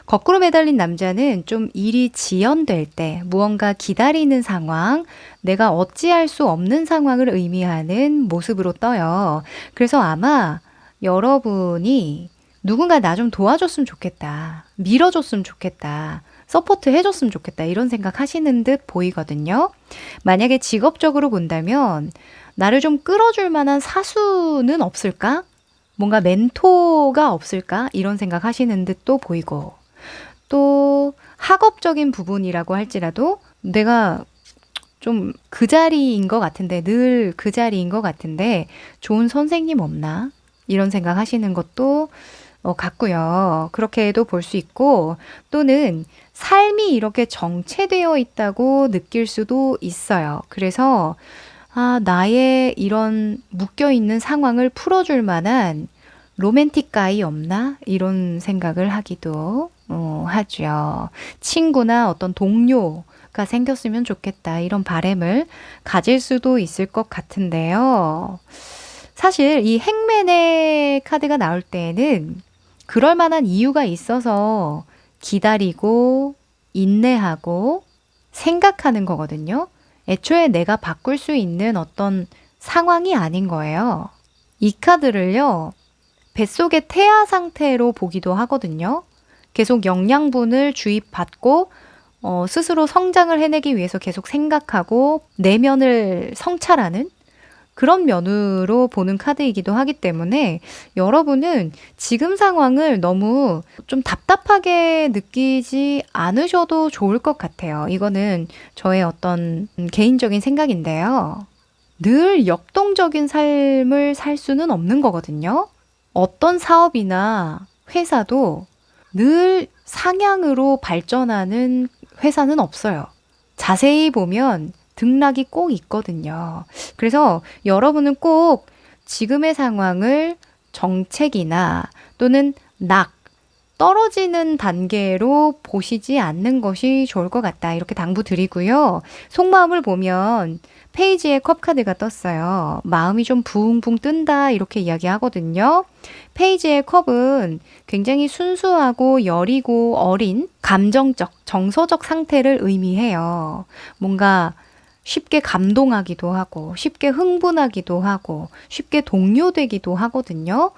거꾸로 매달린 남자는 좀 일이 지연될 때, 무언가 기다리는 상황, 내가 어찌할 수 없는 상황을 의미하는 모습으로 떠요. 그래서 아마 여러분이 누군가 나 좀 도와줬으면 좋겠다. 밀어줬으면 좋겠다. 서포트 해줬으면 좋겠다. 이런 생각 하시는 듯 보이거든요. 만약에 직업적으로 본다면 나를 좀 끌어줄 만한 사수는 없을까? 뭔가 멘토가 없을까? 이런 생각 하시는 듯도 보이고 또 학업적인 부분이라고 할지라도 내가 좀 그 자리인 것 같은데 늘 그 자리인 것 같은데 좋은 선생님 없나? 이런 생각 하시는 것도 같고요. 그렇게도 볼 수 있고 또는 삶이 이렇게 정체되어 있다고 느낄 수도 있어요. 그래서 나의 이런 묶여있는 상황을 풀어줄 만한 로맨틱 가이 없나? 이런 생각을 하기도 하죠. 친구나 어떤 동료가 생겼으면 좋겠다. 이런 바람을 가질 수도 있을 것 같은데요. 사실 이 행맨의 카드가 나올 때에는 그럴 만한 이유가 있어서 기다리고 인내하고 생각하는 거거든요. 애초에 내가 바꿀 수 있는 어떤 상황이 아닌 거예요. 이 카드를요, 뱃속의 태아 상태로 보기도 하거든요. 계속 영양분을 주입받고 스스로 성장을 해내기 위해서 계속 생각하고 내면을 성찰하는 그런 면으로 보는 카드이기도 하기 때문에 여러분은 지금 상황을 너무 좀 답답하게 느끼지 않으셔도 좋을 것 같아요. 이거는 저의 어떤 개인적인 생각인데요. 늘 역동적인 삶을 살 수는 없는 거거든요. 어떤 사업이나 회사도 늘 상향으로 발전하는 회사는 없어요. 자세히 보면 등락이 꼭 있거든요. 그래서 여러분은 꼭 지금의 상황을 정책이나 또는 떨어지는 단계로 보시지 않는 것이 좋을 것 같다. 이렇게 당부드리고요. 속마음을 보면 페이지에 컵카드가 떴어요. 마음이 좀 붕붕 뜬다 이렇게 이야기하거든요. 페이지의 컵은 굉장히 순수하고 여리고 어린 감정적, 정서적 상태를 의미해요. 뭔가 쉽게 감동하기도 하고 쉽게 흥분하기도 하고 쉽게 동요되기도 하거든요.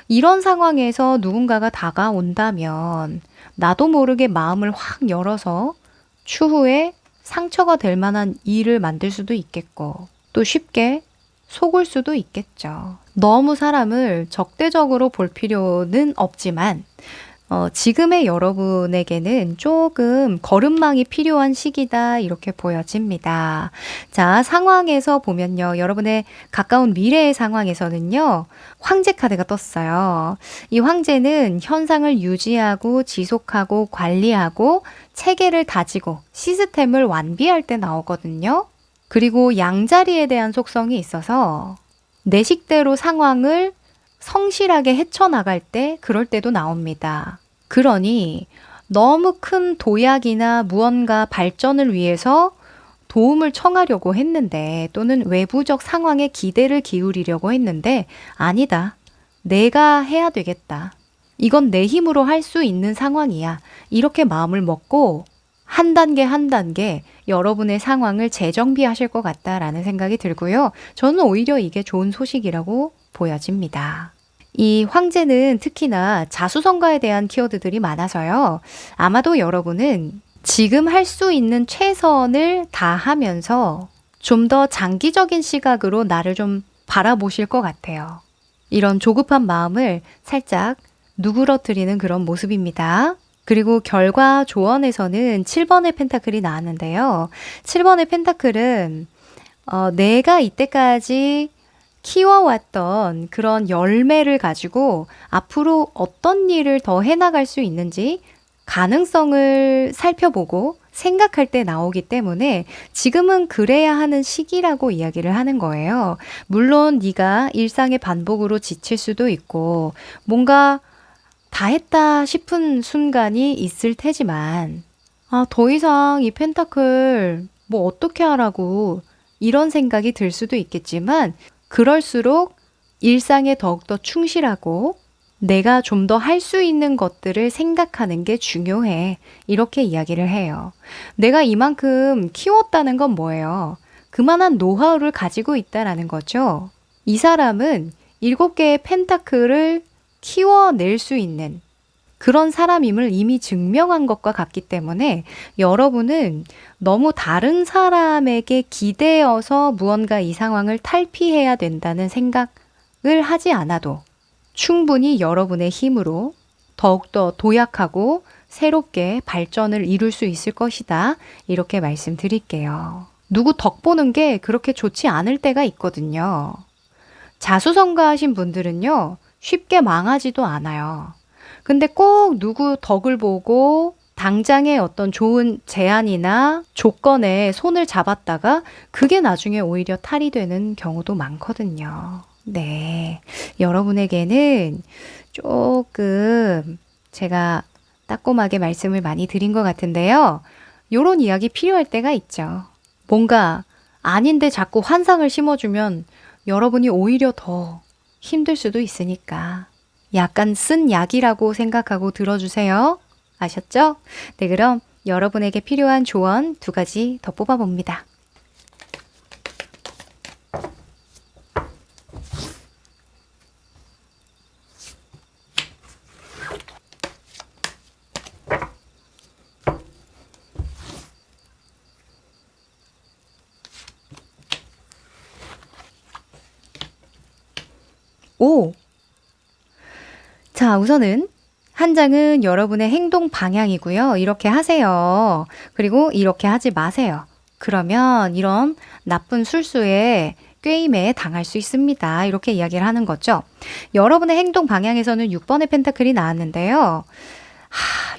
이런 상황에서 누군가가 다가온다면 나도 모르게 마음을 확 열어서 추후에 상처가 될 만한 일을 만들 수도 있겠고 또 쉽게 속을 수도 있겠죠. 너무 사람을 적대적으로 볼 필요는 없지만 지금의 여러분에게는 조금 걸음망이 필요한 시기다 이렇게 보여집니다. 자, 상황에서 보면요. 여러분의 가까운 미래의 상황에서는요. 황제 카드가 떴어요. 이 황제는 현상을 유지하고 지속하고 관리하고 체계를 다지고 시스템을 완비할 때 나오거든요. 그리고 양자리에 대한 속성이 있어서 내 식대로 상황을 성실하게 헤쳐나갈 때 그럴 때도 나옵니다. 그러니 너무 큰 도약이나 무언가 발전을 위해서 도움을 청하려고 했는데 또는 외부적 상황에 기대를 기울이려고 했는데 아니다. 내가 해야 되겠다. 이건 내 힘으로 할 수 있는 상황이야. 이렇게 마음을 먹고 한 단계 한 단계 여러분의 상황을 재정비하실 것 같다라는 생각이 들고요. 저는 오히려 이게 좋은 소식이라고 보여집니다. 이 황제는 특히나 자수성가에 대한 키워드들이 많아서요. 아마도 여러분은 지금 할 수 있는 최선을 다하면서 좀 더 장기적인 시각으로 나를 좀 바라보실 것 같아요. 이런 조급한 마음을 살짝 누그러뜨리는 그런 모습입니다. 그리고 결과 조언에서는 7번의 펜타클이 나왔는데요. 7번의 펜타클은 내가 이때까지 키워왔던 그런 열매를 가지고 앞으로 어떤 일을 더 해나갈 수 있는지 가능성을 살펴보고 생각할 때 나오기 때문에 지금은 그래야 하는 시기라고 이야기를 하는 거예요. 물론 네가 일상의 반복으로 지칠 수도 있고 뭔가 다 했다 싶은 순간이 있을 테지만 더 이상 이 펜타클 뭐 어떻게 하라고 이런 생각이 들 수도 있겠지만 그럴수록 일상에 더욱더 충실하고 내가 좀 더 할 수 있는 것들을 생각하는 게 중요해. 이렇게 이야기를 해요. 내가 이만큼 키웠다는 건 뭐예요? 그만한 노하우를 가지고 있다라는 거죠. 이 사람은 7개의 펜타클을 키워낼 수 있는 그런 사람임을 이미 증명한 것과 같기 때문에 여러분은 너무 다른 사람에게 기대어서 무언가 이 상황을 탈피해야 된다는 생각을 하지 않아도 충분히 여러분의 힘으로 더욱더 도약하고 새롭게 발전을 이룰 수 있을 것이다. 이렇게 말씀드릴게요. 누구 덕보는 게 그렇게 좋지 않을 때가 있거든요. 자수성가하신 분들은요. 쉽게 망하지도 않아요. 근데 꼭 누구 덕을 보고 당장의 어떤 좋은 제안이나 조건에 손을 잡았다가 그게 나중에 오히려 탈이 되는 경우도 많거든요. 네. 여러분에게는 조금 제가 따끔하게 말씀을 많이 드린 것 같은데요. 요런 이야기 필요할 때가 있죠. 뭔가 아닌데 자꾸 환상을 심어주면 여러분이 오히려 더 힘들 수도 있으니까 약간 쓴 약이라고 생각하고 들어주세요. 아셨죠? 네, 그럼 여러분에게 필요한 조언 2가지 더 뽑아봅니다. 오! 자, 우선은 한 장은 여러분의 행동 방향이고요. 이렇게 하세요. 그리고 이렇게 하지 마세요. 그러면 이런 나쁜 술수에 꾀임에 당할 수 있습니다. 이렇게 이야기를 하는 거죠. 여러분의 행동 방향에서는 6번의 펜타클이 나왔는데요.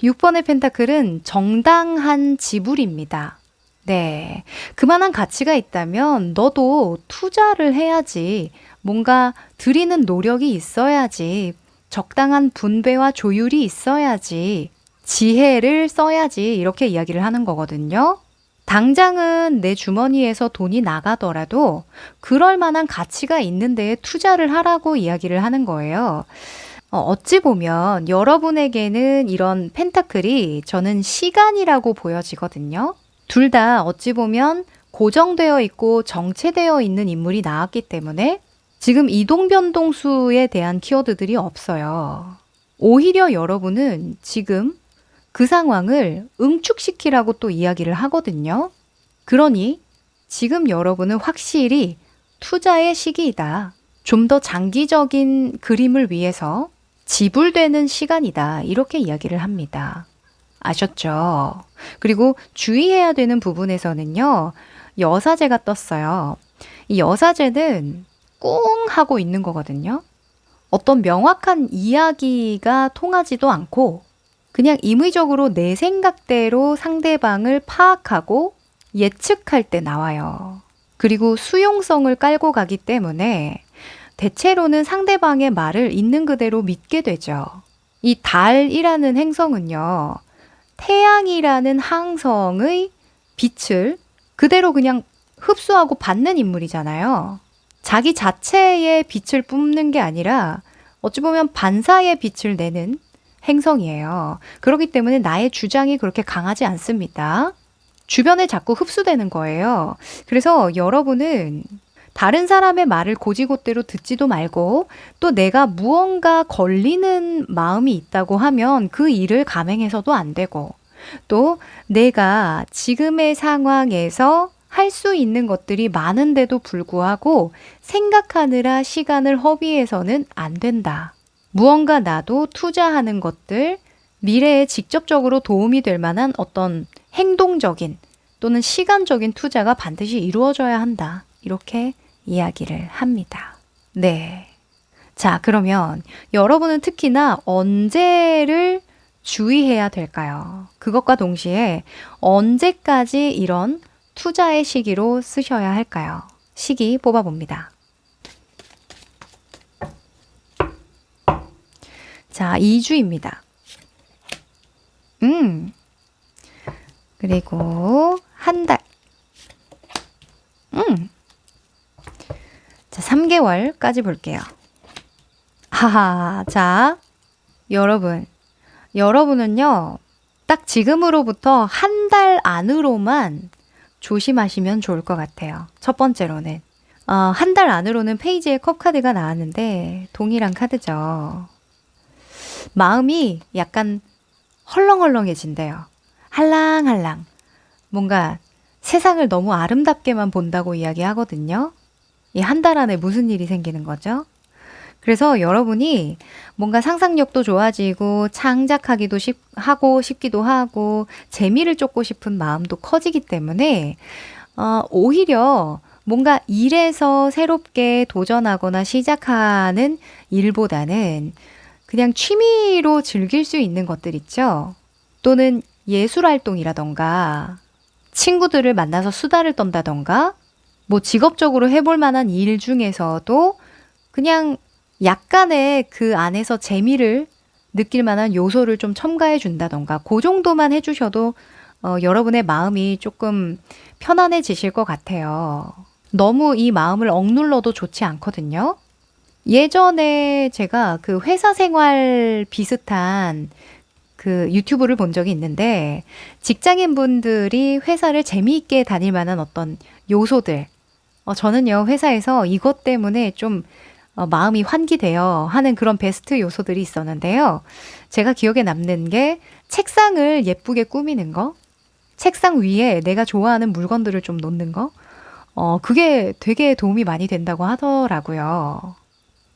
6번의 펜타클은 정당한 지불입니다. 네. 그만한 가치가 있다면 너도 투자를 해야지. 뭔가 들이는 노력이 있어야지. 적당한 분배와 조율이 있어야지. 지혜를 써야지. 이렇게 이야기를 하는 거거든요. 당장은 내 주머니에서 돈이 나가더라도 그럴 만한 가치가 있는 데에 투자를 하라고 이야기를 하는 거예요. 어찌 보면 여러분에게는 이런 펜타클이 저는 시간이라고 보여지거든요. 둘 다 어찌 보면 고정되어 있고 정체되어 있는 인물이 나왔기 때문에 지금 이동변동수에 대한 키워드들이 없어요. 오히려 여러분은 지금 그 상황을 응축시키라고 또 이야기를 하거든요. 그러니 지금 여러분은 확실히 투자의 시기이다. 좀 더 장기적인 그림을 위해서 지불되는 시간이다. 이렇게 이야기를 합니다. 아셨죠? 그리고 주의해야 되는 부분에서는요. 여사제가 떴어요. 이 여사제는 꿍 하고 있는 거거든요. 어떤 명확한 이야기가 통하지도 않고 그냥 임의적으로 내 생각대로 상대방을 파악하고 예측할 때 나와요. 그리고 수용성을 깔고 가기 때문에 대체로는 상대방의 말을 있는 그대로 믿게 되죠. 이 달이라는 행성은요. 태양이라는 항성의 빛을 그대로 그냥 흡수하고 받는 인물이잖아요. 자기 자체의 빛을 뿜는 게 아니라 어찌 보면 반사의 빛을 내는 행성이에요. 그렇기 때문에 나의 주장이 그렇게 강하지 않습니다. 주변에 자꾸 흡수되는 거예요. 그래서 여러분은 다른 사람의 말을 고지곳대로 듣지도 말고 또 내가 무언가 걸리는 마음이 있다고 하면 그 일을 감행해서도 안 되고 또 내가 지금의 상황에서 할 수 있는 것들이 많은데도 불구하고 생각하느라 시간을 허비해서는 안 된다. 무언가 나도 투자하는 것들, 미래에 직접적으로 도움이 될 만한 어떤 행동적인 또는 시간적인 투자가 반드시 이루어져야 한다. 이렇게 이야기를 합니다. 네. 자, 그러면 여러분은 특히나 언제를 주의해야 될까요? 그것과 동시에 언제까지 이런 투자의 시기로 쓰셔야 할까요? 시기 뽑아봅니다. 자, 2주입니다. 그리고 한 달. 자, 3개월까지 볼게요. 하하, 자, 여러분은요, 딱 지금으로부터 한 달 안으로만 조심하시면 좋을 것 같아요. 첫 번째로는. 한 달 안으로는 페이지에 컵 카드가 나왔는데, 동일한 카드죠. 마음이 약간 헐렁헐렁해진대요. 할랑할랑. 뭔가 세상을 너무 아름답게만 본다고 이야기하거든요. 이 한 달 안에 무슨 일이 생기는 거죠? 그래서 여러분이 뭔가 상상력도 좋아지고 창작하기도 하고 싶기도 하고 재미를 쫓고 싶은 마음도 커지기 때문에 오히려 뭔가 일에서 새롭게 도전하거나 시작하는 일보다는 그냥 취미로 즐길 수 있는 것들 있죠. 또는 예술 활동이라던가 친구들을 만나서 수다를 떤다던가 뭐 직업적으로 해볼 만한 일 중에서도 그냥 약간의 그 안에서 재미를 느낄 만한 요소를 좀 첨가해 준다던가 그 정도만 해주셔도 여러분의 마음이 조금 편안해지실 것 같아요. 너무 이 마음을 억눌러도 좋지 않거든요. 예전에 제가 그 회사 생활 비슷한 그 유튜브를 본 적이 있는데 직장인 분들이 회사를 재미있게 다닐 만한 어떤 요소들 저는요 회사에서 이것 때문에 좀 마음이 환기돼요 하는 그런 베스트 요소들이 있었는데요. 제가 기억에 남는 게 책상을 예쁘게 꾸미는 거, 책상 위에 내가 좋아하는 물건들을 좀 놓는 거, 그게 되게 도움이 많이 된다고 하더라고요.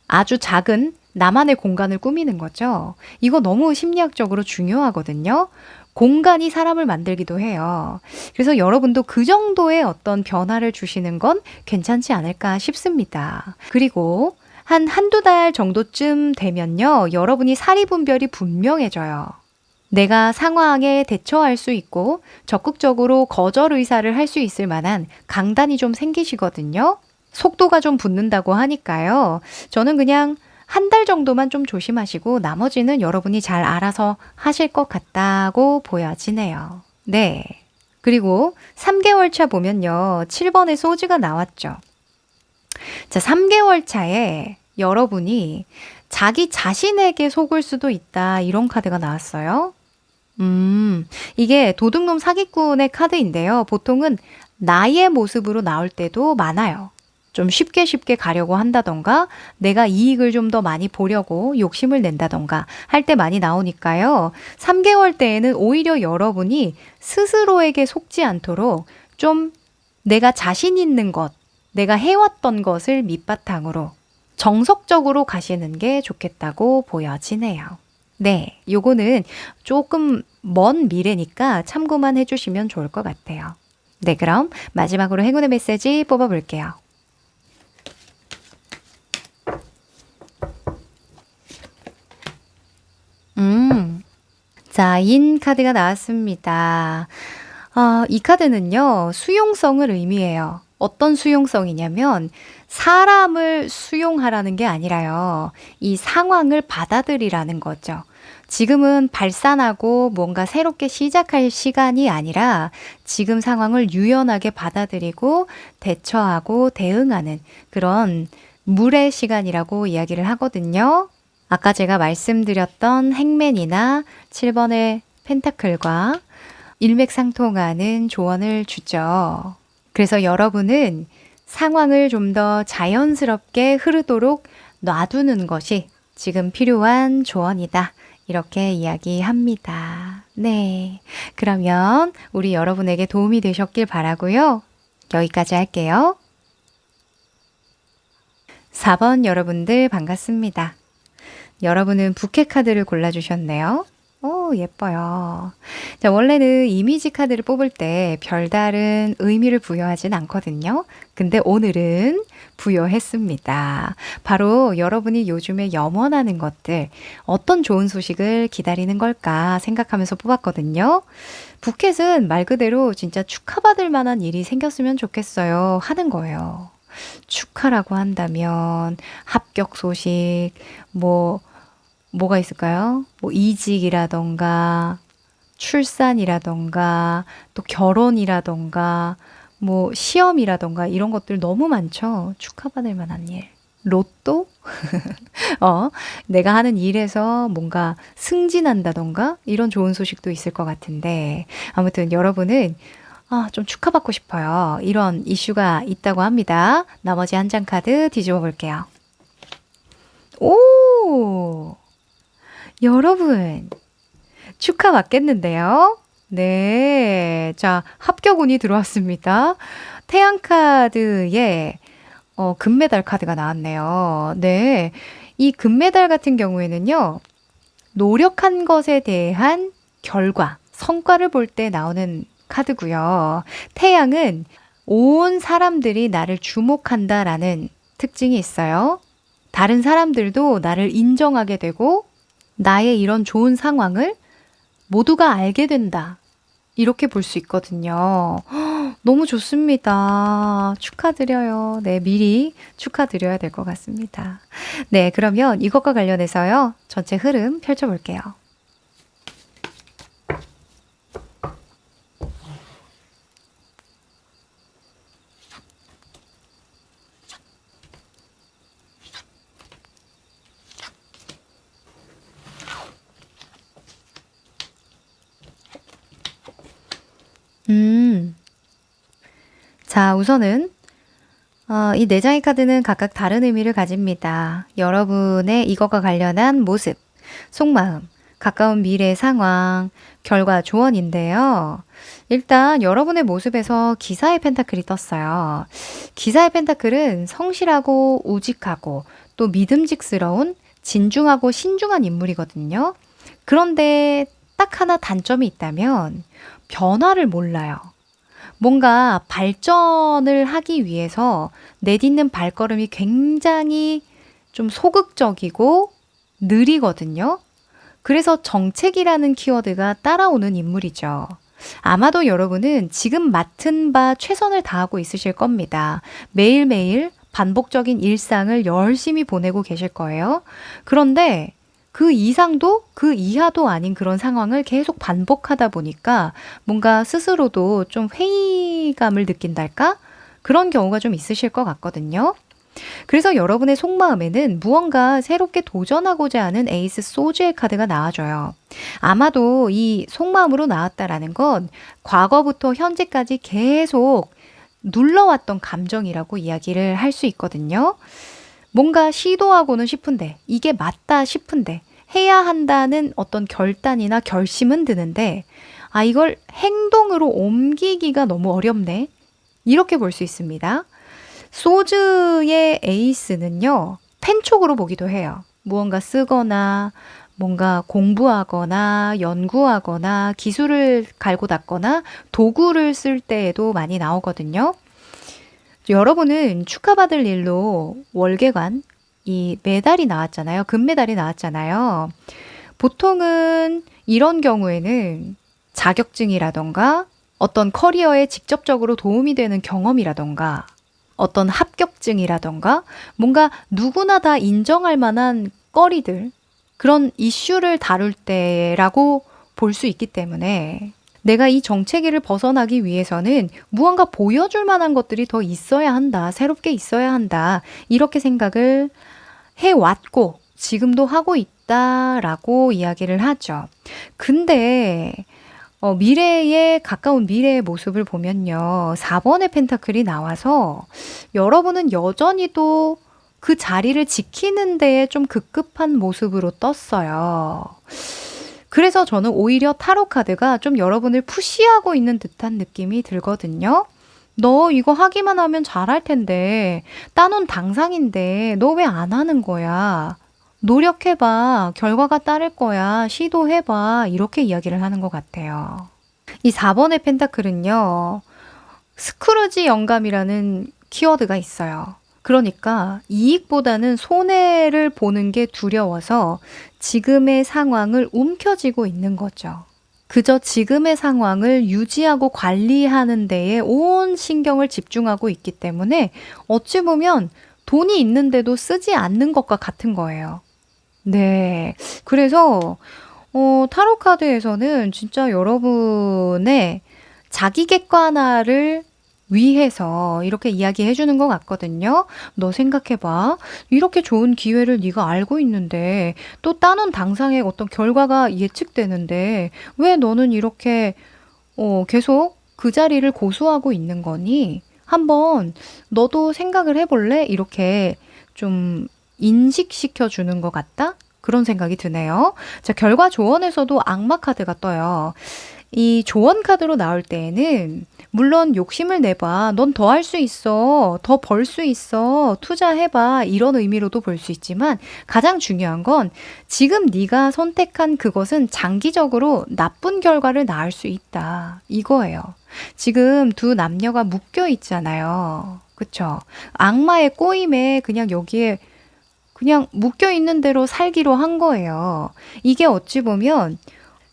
아주 작은 나만의 공간을 꾸미는 거죠. 이거 너무 심리학적으로 중요하거든요. 공간이 사람을 만들기도 해요. 그래서 여러분도 그 정도의 어떤 변화를 주시는 건 괜찮지 않을까 싶습니다. 그리고 한두 달 정도쯤 되면요. 여러분이 사리분별이 분명해져요. 내가 상황에 대처할 수 있고 적극적으로 거절 의사를 할 수 있을 만한 강단이 좀 생기시거든요. 속도가 좀 붙는다고 하니까요. 저는 그냥 한 달 정도만 좀 조심하시고 나머지는 여러분이 잘 알아서 하실 것 같다고 보여지네요. 네. 그리고 3개월 차 보면요. 7번의 소지가 나왔죠. 자, 3개월 차에 여러분이 자기 자신에게 속을 수도 있다. 이런 카드가 나왔어요. 이게 도둑놈 사기꾼의 카드인데요. 보통은 나의 모습으로 나올 때도 많아요. 좀 쉽게 가려고 한다던가 내가 이익을 좀 더 많이 보려고 욕심을 낸다던가 할 때 많이 나오니까요. 3개월 때에는 오히려 여러분이 스스로에게 속지 않도록 좀 내가 자신 있는 것, 내가 해왔던 것을 밑바탕으로 정석적으로 가시는 게 좋겠다고 보여지네요. 네, 요거는 조금 먼 미래니까 참고만 해주시면 좋을 것 같아요. 네, 그럼 마지막으로 행운의 메시지 뽑아볼게요. 자, 인 카드가 나왔습니다. 이 카드는요, 수용성을 의미해요. 어떤 수용성이냐면, 사람을 수용하라는 게 아니라요, 이 상황을 받아들이라는 거죠. 지금은 발산하고 뭔가 새롭게 시작할 시간이 아니라 지금 상황을 유연하게 받아들이고 대처하고 대응하는 그런 물의 시간이라고 이야기를 하거든요. 아까 제가 말씀드렸던 행맨이나 7번의 펜타클과 일맥상통하는 조언을 주죠. 그래서 여러분은 상황을 좀 더 자연스럽게 흐르도록 놔두는 것이 지금 필요한 조언이다. 이렇게 이야기합니다. 네. 그러면 우리 여러분에게 도움이 되셨길 바라고요. 여기까지 할게요. 4번 여러분들 반갑습니다. 여러분은 부캐 카드를 골라주셨네요. 오, 예뻐요. 자, 원래는 이미지 카드를 뽑을 때 별다른 의미를 부여하진 않거든요. 근데 오늘은 부여했습니다. 바로 여러분이 요즘에 염원하는 것들, 어떤 좋은 소식을 기다리는 걸까 생각하면서 뽑았거든요. 부켓은 말 그대로 진짜 축하받을 만한 일이 생겼으면 좋겠어요. 하는 거예요. 축하라고 한다면 합격 소식, 뭐가 있을까요? 뭐 이직이라던가 출산이라던가 또 결혼이라던가 뭐 시험이라던가 이런 것들 너무 많죠. 축하받을 만한 일. 로또? 내가 하는 일에서 뭔가 승진한다던가 이런 좋은 소식도 있을 것 같은데 아무튼 여러분은 좀 축하받고 싶어요. 이런 이슈가 있다고 합니다. 나머지 한 장 카드 뒤집어 볼게요. 오! 여러분, 축하받겠는데요? 네. 자, 합격운이 들어왔습니다. 태양 카드에 금메달 카드가 나왔네요. 네. 이 금메달 같은 경우에는요, 노력한 것에 대한 결과, 성과를 볼 때 나오는 카드고요. 태양은 온 사람들이 나를 주목한다라는 특징이 있어요. 다른 사람들도 나를 인정하게 되고 나의 이런 좋은 상황을 모두가 알게 된다. 이렇게 볼 수 있거든요. 너무 좋습니다. 축하드려요. 네, 미리 축하드려야 될 것 같습니다. 네, 그러면 이것과 관련해서요. 전체 흐름 펼쳐볼게요. 자, 우선은 이 네 장의 카드는 각각 다른 의미를 가집니다. 여러분의 이것과 관련한 모습, 속마음, 가까운 미래 상황, 결과 조언인데요. 일단 여러분의 모습에서 기사의 펜타클이 떴어요. 기사의 펜타클은 성실하고 우직하고 또 믿음직스러운 진중하고 신중한 인물이거든요. 그런데 딱 하나 단점이 있다면 변화를 몰라요. 뭔가 발전을 하기 위해서 내딛는 발걸음이 굉장히 좀 소극적이고 느리거든요. 그래서 정책이라는 키워드가 따라오는 인물이죠. 아마도 여러분은 지금 맡은 바 최선을 다하고 있으실 겁니다. 매일매일 반복적인 일상을 열심히 보내고 계실 거예요. 그런데 그 이상도 그 이하도 아닌 그런 상황을 계속 반복하다 보니까 뭔가 스스로도 좀 회의감을 느낀달까? 그런 경우가 좀 있으실 것 같거든요. 그래서 여러분의 속마음에는 무언가 새롭게 도전하고자 하는 에이스 소주의 카드가 나와줘요. 아마도 이 속마음으로 나왔다라는 건 과거부터 현재까지 계속 눌러왔던 감정이라고 이야기를 할 수 있거든요. 뭔가 시도하고는 싶은데, 이게 맞다 싶은데, 해야 한다는 어떤 결단이나 결심은 드는데, 아, 이걸 행동으로 옮기기가 너무 어렵네. 이렇게 볼 수 있습니다. 소즈의 에이스는요, 펜 쪽으로 보기도 해요. 무언가 쓰거나, 뭔가 공부하거나, 연구하거나, 기술을 갈고 닦거나, 도구를 쓸 때에도 많이 나오거든요. 여러분은 축하받을 일로 월계관, 이 메달이 나왔잖아요. 금메달이 나왔잖아요. 보통은 이런 경우에는 자격증이라던가 어떤 커리어에 직접적으로 도움이 되는 경험이라던가 어떤 합격증이라던가 뭔가 누구나 다 인정할 만한 거리들, 그런 이슈를 다룰 때라고 볼 수 있기 때문에 내가 이 정체기를 벗어나기 위해서는 무언가 보여줄 만한 것들이 더 있어야 한다, 새롭게 있어야 한다, 이렇게 생각을 해왔고 지금도 하고 있다라고 이야기를 하죠. 근데 미래에 가까운 미래의 모습을 보면요. 4번의 펜타클이 나와서 여러분은 여전히도 그 자리를 지키는 데에 좀 급급한 모습으로 떴어요. 그래서 저는 오히려 타로 카드가 좀 여러분을 푸시하고 있는 듯한 느낌이 들거든요. 너 이거 하기만 하면 잘할 텐데, 따놓은 당상인데, 너 왜 안 하는 거야? 노력해봐. 결과가 따를 거야. 시도해봐. 이렇게 이야기를 하는 것 같아요. 이 4번의 펜타클은요, 스크루지 영감이라는 키워드가 있어요. 그러니까 이익보다는 손해를 보는 게 두려워서 지금의 상황을 움켜쥐고 있는 거죠. 그저 지금의 상황을 유지하고 관리하는 데에 온 신경을 집중하고 있기 때문에 어찌 보면 돈이 있는데도 쓰지 않는 것과 같은 거예요. 네. 그래서 타로 카드에서는 진짜 여러분의 자기 객관화를 위해서 이렇게 이야기해 주는 것 같거든요. "너 생각해 봐. 이렇게 좋은 기회를 네가 알고 있는데 또 따놓은 당상의 어떤 결과가 예측되는데 왜 너는 이렇게 계속 그 자리를 고수하고 있는 거니? 한번 너도 생각을 해 볼래?" 이렇게 좀 인식시켜 주는 것 같다? 그런 생각이 드네요. 자, 결과 조언에서도 악마 카드가 떠요. 이 조언 카드로 나올 때에는 물론 "욕심을 내봐. 넌 더 할 수 있어. 더 벌 수 있어. 투자해봐." 이런 의미로도 볼 수 있지만 가장 중요한 건 지금 네가 선택한 그것은 장기적으로 나쁜 결과를 낳을 수 있다. 이거예요. 지금 두 남녀가 묶여 있잖아요. 그쵸? 악마의 꼬임에 그냥 여기에 그냥 묶여 있는 대로 살기로 한 거예요. 이게 어찌 보면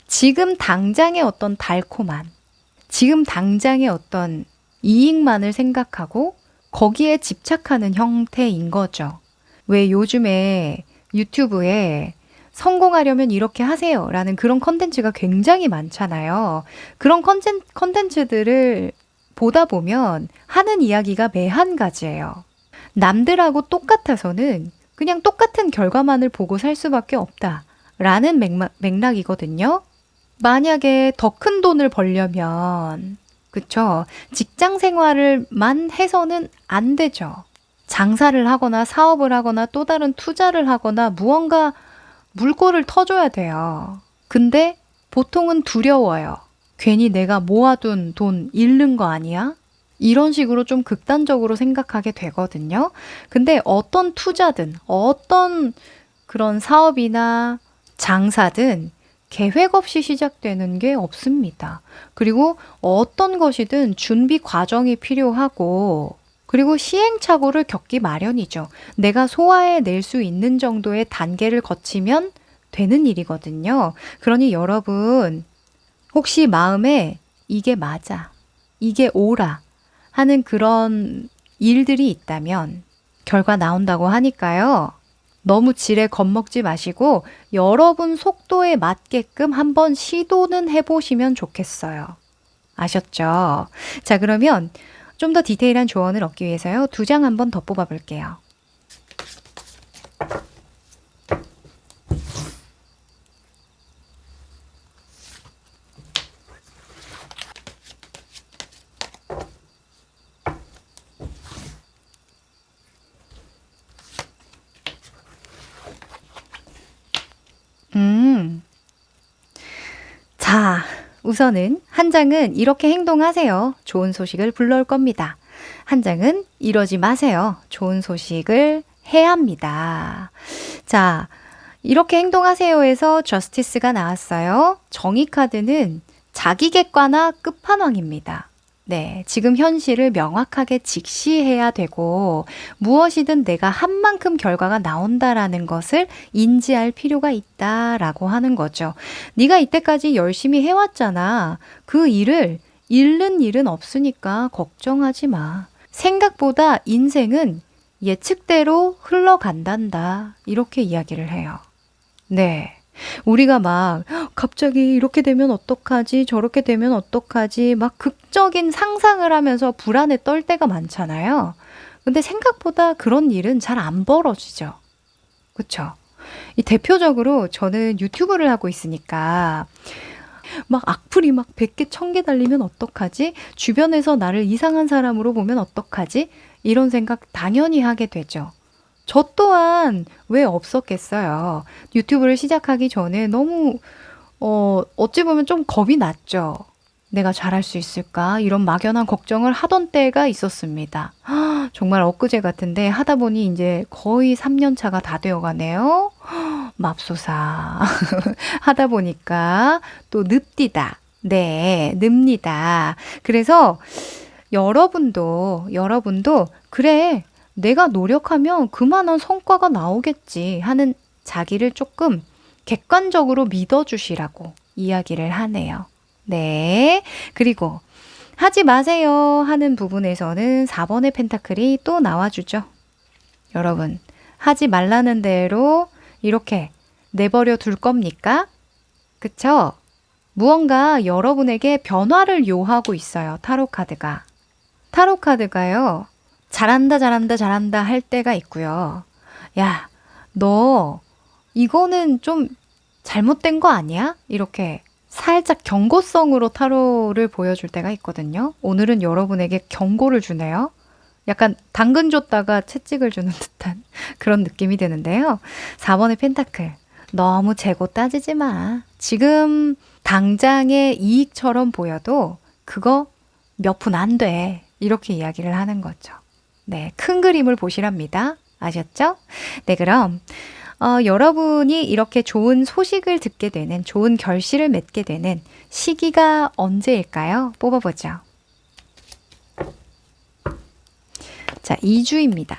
지금 당장의 어떤 달콤한, 지금 당장의 어떤 이익만을 생각하고 거기에 집착하는 형태인 거죠. 왜 요즘에 유튜브에 "성공하려면 이렇게 하세요" 라는 그런 컨텐츠가 굉장히 많잖아요. 그런 컨텐츠들을 보다 보면 하는 이야기가 매 한 가지예요. 남들하고 똑같아서는 그냥 똑같은 결과만을 보고 살 수밖에 없다라는 맥락이거든요. 만약에 더 큰 돈을 벌려면, 그쵸? 직장 생활을만 해서는 안 되죠. 장사를 하거나 사업을 하거나 또 다른 투자를 하거나 무언가 물꼬를 터줘야 돼요. 근데 보통은 두려워요. 괜히 내가 모아둔 돈 잃는 거 아니야? 이런 식으로 좀 극단적으로 생각하게 되거든요. 근데 어떤 투자든 어떤 그런 사업이나 장사든 계획 없이 시작되는 게 없습니다. 그리고 어떤 것이든 준비 과정이 필요하고 그리고 시행착오를 겪기 마련이죠. 내가 소화해낼 수 있는 정도의 단계를 거치면 되는 일이거든요. 그러니 여러분, 혹시 마음에 이게 맞아, 이게 옳아 하는 그런 일들이 있다면 결과 나온다고 하니까요. 너무 지레 겁먹지 마시고 여러분 속도에 맞게끔 한번 시도는 해보시면 좋겠어요. 아셨죠? 자, 그러면 좀 더 디테일한 조언을 얻기 위해서요. 2장 한번 더 뽑아 볼게요. 음. 자, 우선은 한 장은 이렇게 행동하세요. 좋은 소식을 불러올 겁니다. 한 장은 이러지 마세요. 좋은 소식을 해야 합니다. 자, 이렇게 행동하세요에서 저스티스가 나왔어요. 정의 카드는 자기 객관화 끝판왕입니다. 네, 지금 현실을 명확하게 직시해야 되고 무엇이든 내가 한 만큼 결과가 나온다라는 것을 인지할 필요가 있다라고 하는 거죠. 네가 이때까지 열심히 해왔잖아. 그 일을 잃는 일은 없으니까 걱정하지 마. 생각보다 인생은 예측대로 흘러간단다. 이렇게 이야기를 해요. 네. 우리가 막 갑자기 이렇게 되면 어떡하지? 저렇게 되면 어떡하지? 막 극적인 상상을 하면서 불안에 떨 때가 많잖아요. 근데 생각보다 그런 일은 잘 안 벌어지죠. 그쵸? 이 대표적으로 저는 유튜브를 하고 있으니까 막 악플이 막 100개, 1000개 달리면 어떡하지? 주변에서 나를 이상한 사람으로 보면 어떡하지? 이런 생각 당연히 하게 되죠. 저 또한 왜 없었겠어요. 유튜브를 시작하기 전에 너무 어찌 보면 좀 겁이 났죠. 내가 잘할 수 있을까? 이런 막연한 걱정을 하던 때가 있었습니다. 정말 엊그제 같은데 하다 보니 이제 거의 3년 차가 다 되어 가네요. 맙소사. 하다 보니까 또 늪디다. 네, 늡니다. 그래서 여러분도 그래, 내가 노력하면 그만한 성과가 나오겠지 하는 자기를 조금 객관적으로 믿어주시라고 이야기를 하네요. 네. 그리고 하지 마세요 하는 부분에서는 4번의 펜타클이 또 나와주죠. 여러분, 하지 말라는 대로 이렇게 내버려 둘 겁니까? 그쵸? 무언가 여러분에게 변화를 요하고 있어요. 타로 카드가. 타로 카드가요. 잘한다, 잘한다, 잘한다 할 때가 있고요. 야, 너 이거는 좀 잘못된 거 아니야? 이렇게 살짝 경고성으로 타로를 보여줄 때가 있거든요. 오늘은 여러분에게 경고를 주네요. 약간 당근 줬다가 채찍을 주는 듯한 그런 느낌이 드는데요. 4번의 펜타클. 너무 재고 따지지 마. 지금 당장의 이익처럼 보여도 그거 몇 푼 안 돼. 이렇게 이야기를 하는 거죠. 네, 큰 그림을 보시랍니다. 아셨죠? 네, 그럼 여러분이 이렇게 좋은 소식을 듣게 되는, 좋은 결실을 맺게 되는 시기가 언제일까요? 뽑아보죠. 자, 2주입니다.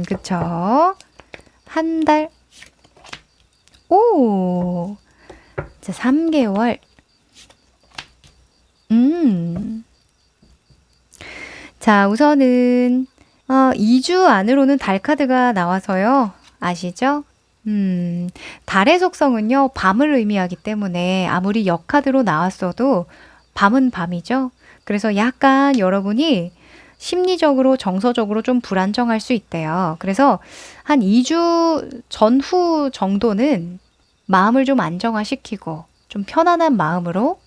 그쵸. 한 달. 오! 자, 3개월. 자, 우선은 2주 안으로는 달 카드가 나와서요. 아시죠? 달의 속성은요, 밤을 의미하기 때문에 아무리 역카드로 나왔어도 밤은 밤이죠. 그래서 약간 여러분이 심리적으로, 정서적으로 좀 불안정할 수 있대요. 그래서 한 2주 전후 정도는 마음을 좀 안정화시키고 좀 편안한 마음으로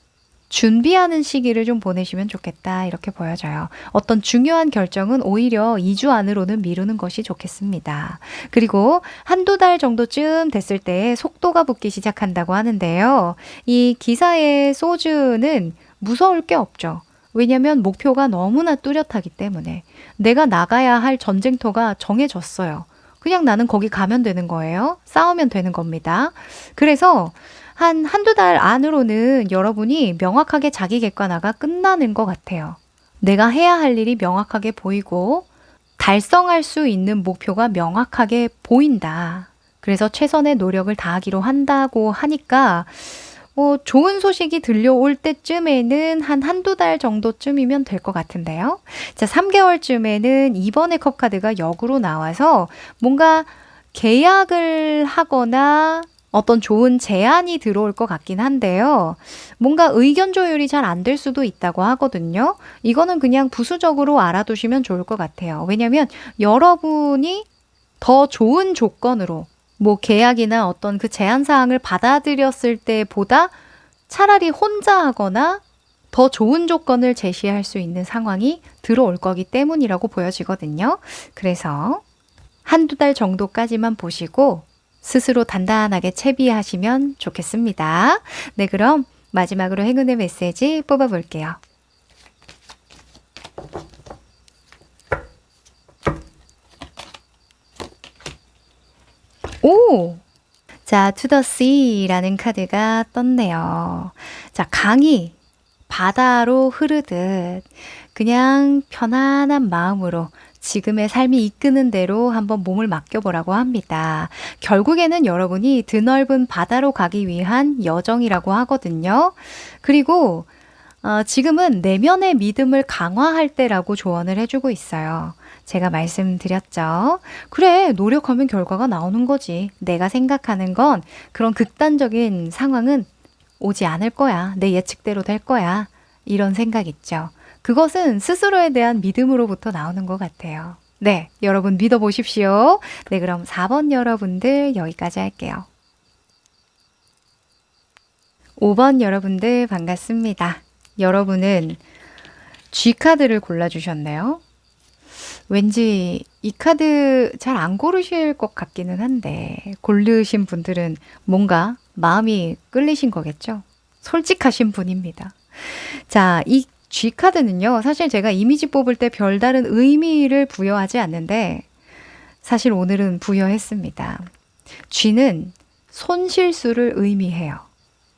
준비하는 시기를 좀 보내시면 좋겠다. 이렇게 보여져요. 어떤 중요한 결정은 오히려 2주 안으로는 미루는 것이 좋겠습니다. 그리고 한두 달 정도쯤 됐을 때 속도가 붙기 시작한다고 하는데요. 이 기사의 소주는 무서울 게 없죠. 왜냐면 목표가 너무나 뚜렷하기 때문에. 내가 나가야 할 전쟁터가 정해졌어요. 그냥 나는 거기 가면 되는 거예요. 싸우면 되는 겁니다. 그래서 한두 달 안으로는 여러분이 명확하게 자기 객관화가 끝나는 것 같아요. 내가 해야 할 일이 명확하게 보이고 달성할 수 있는 목표가 명확하게 보인다. 그래서 최선의 노력을 다하기로 한다고 하니까 좋은 소식이 들려올 때쯤에는 한두 달 정도쯤이면 될 것 같은데요. 자, 3개월쯤에는 2번의 컵 카드가 역으로 나와서 뭔가 계약을 하거나 어떤 좋은 제안이 들어올 것 같긴 한데요. 뭔가 의견 조율이 잘 안 될 수도 있다고 하거든요. 이거는 그냥 부수적으로 알아두시면 좋을 것 같아요. 왜냐면 여러분이 더 좋은 조건으로 뭐 계약이나 어떤 그 제안 사항을 받아들였을 때보다 차라리 혼자 하거나 더 좋은 조건을 제시할 수 있는 상황이 들어올 거기 때문이라고 보여지거든요. 그래서 한두 달 정도까지만 보시고 스스로 단단하게 채비하시면 좋겠습니다. 네, 그럼 마지막으로 행운의 메시지 뽑아볼게요. 오! 자, to the sea라는 카드가 떴네요. 자, 강이 바다로 흐르듯 그냥 편안한 마음으로 지금의 삶이 이끄는 대로 한번 몸을 맡겨보라고 합니다. 결국에는 여러분이 드넓은 바다로 가기 위한 여정이라고 하거든요. 그리고 지금은 내면의 믿음을 강화할 때라고 조언을 해주고 있어요. 제가 말씀드렸죠. 그래, 노력하면 결과가 나오는 거지. 내가 생각하는 건 그런 극단적인 상황은 오지 않을 거야. 내 예측대로 될 거야. 이런 생각 있죠. 그것은 스스로에 대한 믿음으로부터 나오는 것 같아요. 네, 여러분 믿어보십시오. 네, 그럼 4번 여러분들 여기까지 할게요. 5번 여러분들 반갑습니다. 여러분은 G카드를 골라주셨네요. 왠지 이 카드 잘 안 고르실 것 같기는 한데 고르신 분들은 뭔가 마음이 끌리신 거겠죠? 솔직하신 분입니다. 자, 이 G카드는요. 사실 제가 이미지 뽑을 때 별다른 의미를 부여하지 않는데 사실 오늘은 부여했습니다. G는 손실수를 의미해요.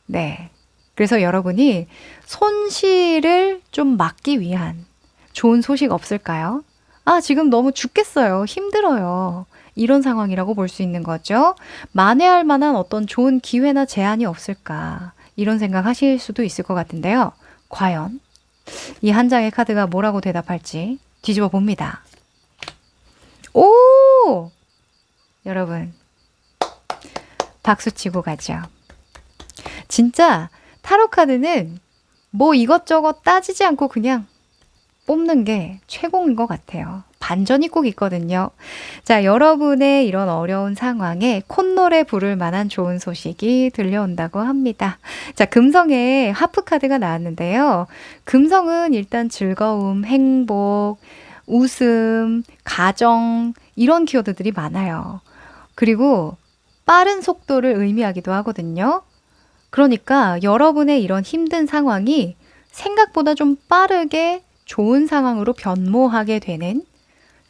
네. 그래서 여러분이 손실을 좀 막기 위한 좋은 소식 없을까요? 아, 지금 너무 죽겠어요. 힘들어요. 이런 상황이라고 볼 수 있는 거죠. 만회할 만한 어떤 좋은 기회나 제안이 없을까. 이런 생각 하실 수도 있을 것 같은데요. 과연 이 한 장의 카드가 뭐라고 대답할지 뒤집어 봅니다. 오! 여러분, 박수 치고 가죠. 진짜 타로 카드는 뭐 이것저것 따지지 않고 그냥 뽑는 게 최고인 것 같아요. 반전이 꼭 있거든요. 자, 여러분의 이런 어려운 상황에 콧노래 부를 만한 좋은 소식이 들려온다고 합니다. 자, 금성에 하프 카드가 나왔는데요. 금성은 일단 즐거움, 행복, 웃음, 가정 이런 키워드들이 많아요. 그리고 빠른 속도를 의미하기도 하거든요. 그러니까 여러분의 이런 힘든 상황이 생각보다 좀 빠르게 좋은 상황으로 변모하게 되는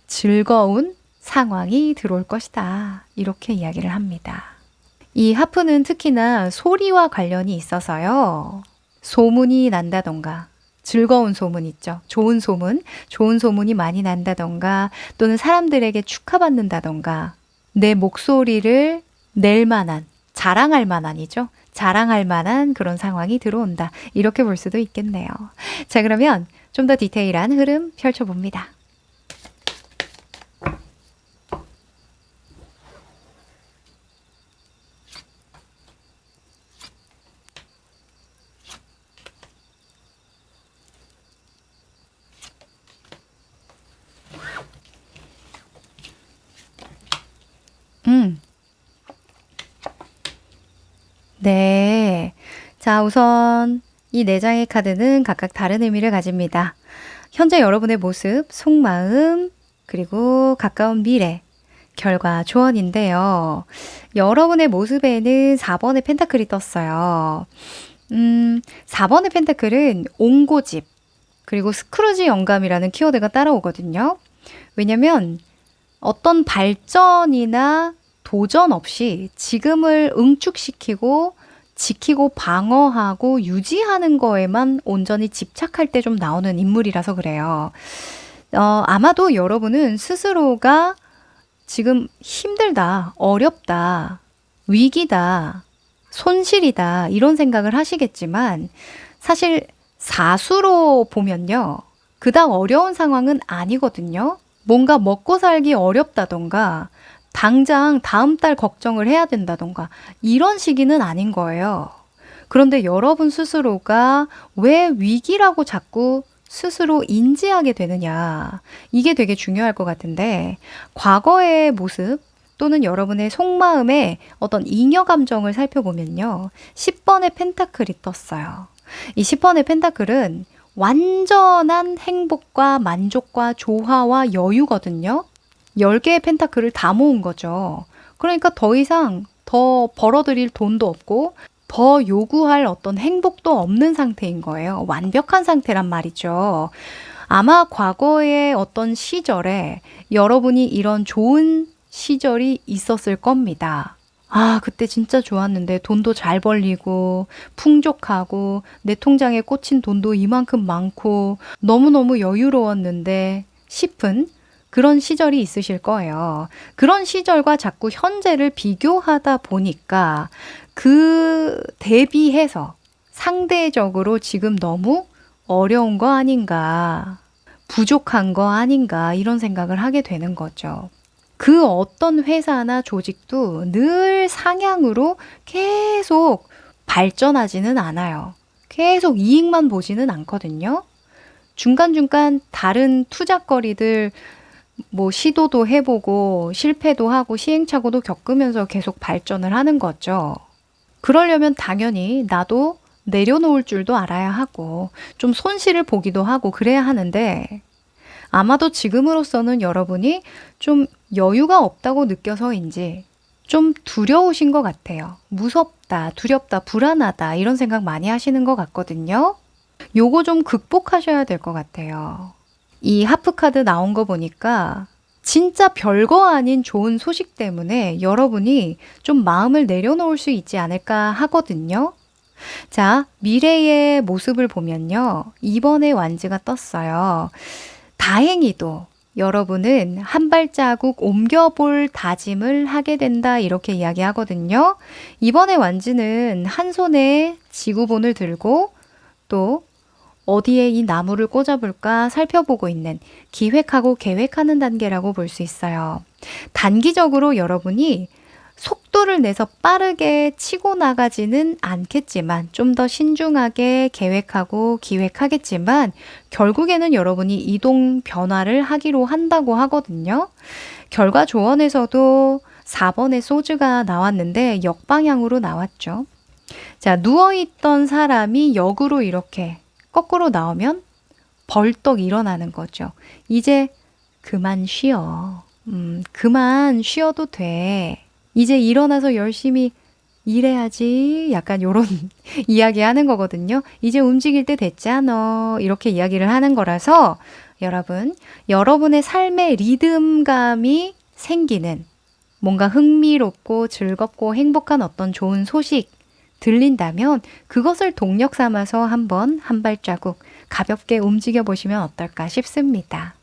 즐거운 상황이 들어올 것이다. 이렇게 이야기를 합니다. 이 하프는 특히나 소리와 관련이 있어서요. 소문이 난다던가 즐거운 소문 있죠. 좋은 소문이 많이 난다던가 또는 사람들에게 축하받는다던가 내 목소리를 낼 만한, 자랑할 만한이죠. 자랑할 만한 그런 상황이 들어온다. 이렇게 볼 수도 있겠네요. 자, 그러면 좀 더 디테일한 흐름 펼쳐봅니다. 네. 자, 우선 이 네 장의 카드는 각각 다른 의미를 가집니다. 현재 여러분의 모습, 속마음, 그리고 가까운 미래, 결과, 조언인데요. 여러분의 모습에는 4번의 펜타클이 떴어요. 4번의 펜타클은 옹고집, 그리고 스크루지 영감이라는 키워드가 따라오거든요. 왜냐면 어떤 발전이나 도전 없이 지금을 응축시키고 지키고 방어하고 유지하는 거에만 온전히 집착할 때 좀 나오는 인물이라서 그래요. 아마도 여러분은 스스로가 지금 힘들다, 어렵다, 위기다, 손실이다, 이런 생각을 하시겠지만 사실 사수로 보면요. 그닥 어려운 상황은 아니거든요. 뭔가 먹고 살기 어렵다던가, 당장 다음 달 걱정을 해야 된다던가, 이런 시기는 아닌 거예요. 그런데 여러분 스스로가 왜 위기라고 자꾸 스스로 인지하게 되느냐. 이게 되게 중요할 것 같은데, 과거의 모습 또는 여러분의 속마음의 어떤 잉여 감정을 살펴보면요. 10번의 펜타클이 떴어요. 이 10번의 펜타클은 완전한 행복과 만족과 조화와 여유거든요. 10개의 펜타클을 다 모은 거죠. 그러니까 더 이상 더 벌어들일 돈도 없고 더 요구할 어떤 행복도 없는 상태인 거예요. 완벽한 상태란 말이죠. 아마 과거의 어떤 시절에 여러분이 이런 좋은 시절이 있었을 겁니다. 아, 그때 진짜 좋았는데 돈도 잘 벌리고 풍족하고 내 통장에 꽂힌 돈도 이만큼 많고 너무너무 여유로웠는데 싶은 그런 시절이 있으실 거예요. 그런 시절과 자꾸 현재를 비교하다 보니까 그 대비해서 상대적으로 지금 너무 어려운 거 아닌가, 부족한 거 아닌가, 이런 생각을 하게 되는 거죠. 그 어떤 회사나 조직도 늘 상향으로 계속 발전하지는 않아요. 계속 이익만 보지는 않거든요. 중간중간 다른 투잡거리들 뭐 시도도 해보고 실패도 하고 시행착오도 겪으면서 계속 발전을 하는 거죠. 그러려면 당연히 나도 내려놓을 줄도 알아야 하고 좀 손실을 보기도 하고 그래야 하는데 아마도 지금으로서는 여러분이 좀 여유가 없다고 느껴서인지 좀 두려우신 것 같아요. 무섭다, 두렵다, 불안하다 이런 생각 많이 하시는 것 같거든요. 요거 좀 극복하셔야 될 것 같아요. 이 하프카드 나온 거 보니까 진짜 별거 아닌 좋은 소식 때문에 여러분이 좀 마음을 내려놓을 수 있지 않을까 하거든요. 자, 미래의 모습을 보면요. 2번의 완즈가 떴어요. 다행히도 여러분은 한 발자국 옮겨볼 다짐을 하게 된다 이렇게 이야기하거든요. 이번에 완즈는 한 손에 지구본을 들고 또 어디에 이 나무를 꽂아볼까 살펴보고 있는 기획하고 계획하는 단계라고 볼 수 있어요. 단기적으로 여러분이 속도를 내서 빠르게 치고 나가지는 않겠지만 좀 더 신중하게 계획하고 기획하겠지만 결국에는 여러분이 이동 변화를 하기로 한다고 하거든요. 결과 조언에서도 4번의 소주가 나왔는데 역방향으로 나왔죠. 자, 누워있던 사람이 역으로 이렇게 거꾸로 나오면 벌떡 일어나는 거죠. 이제 그만 쉬어. 그만 쉬어도 돼. 이제 일어나서 열심히 일해야지. 약간 요런 이야기 하는 거거든요. 이제 움직일 때 됐잖아. 이렇게 이야기를 하는 거라서 여러분, 여러분의 삶의 리듬감이 생기는 뭔가 흥미롭고 즐겁고 행복한 어떤 좋은 소식 들린다면 그것을 동력 삼아서 한번 한 발자국 가볍게 움직여 보시면 어떨까 싶습니다.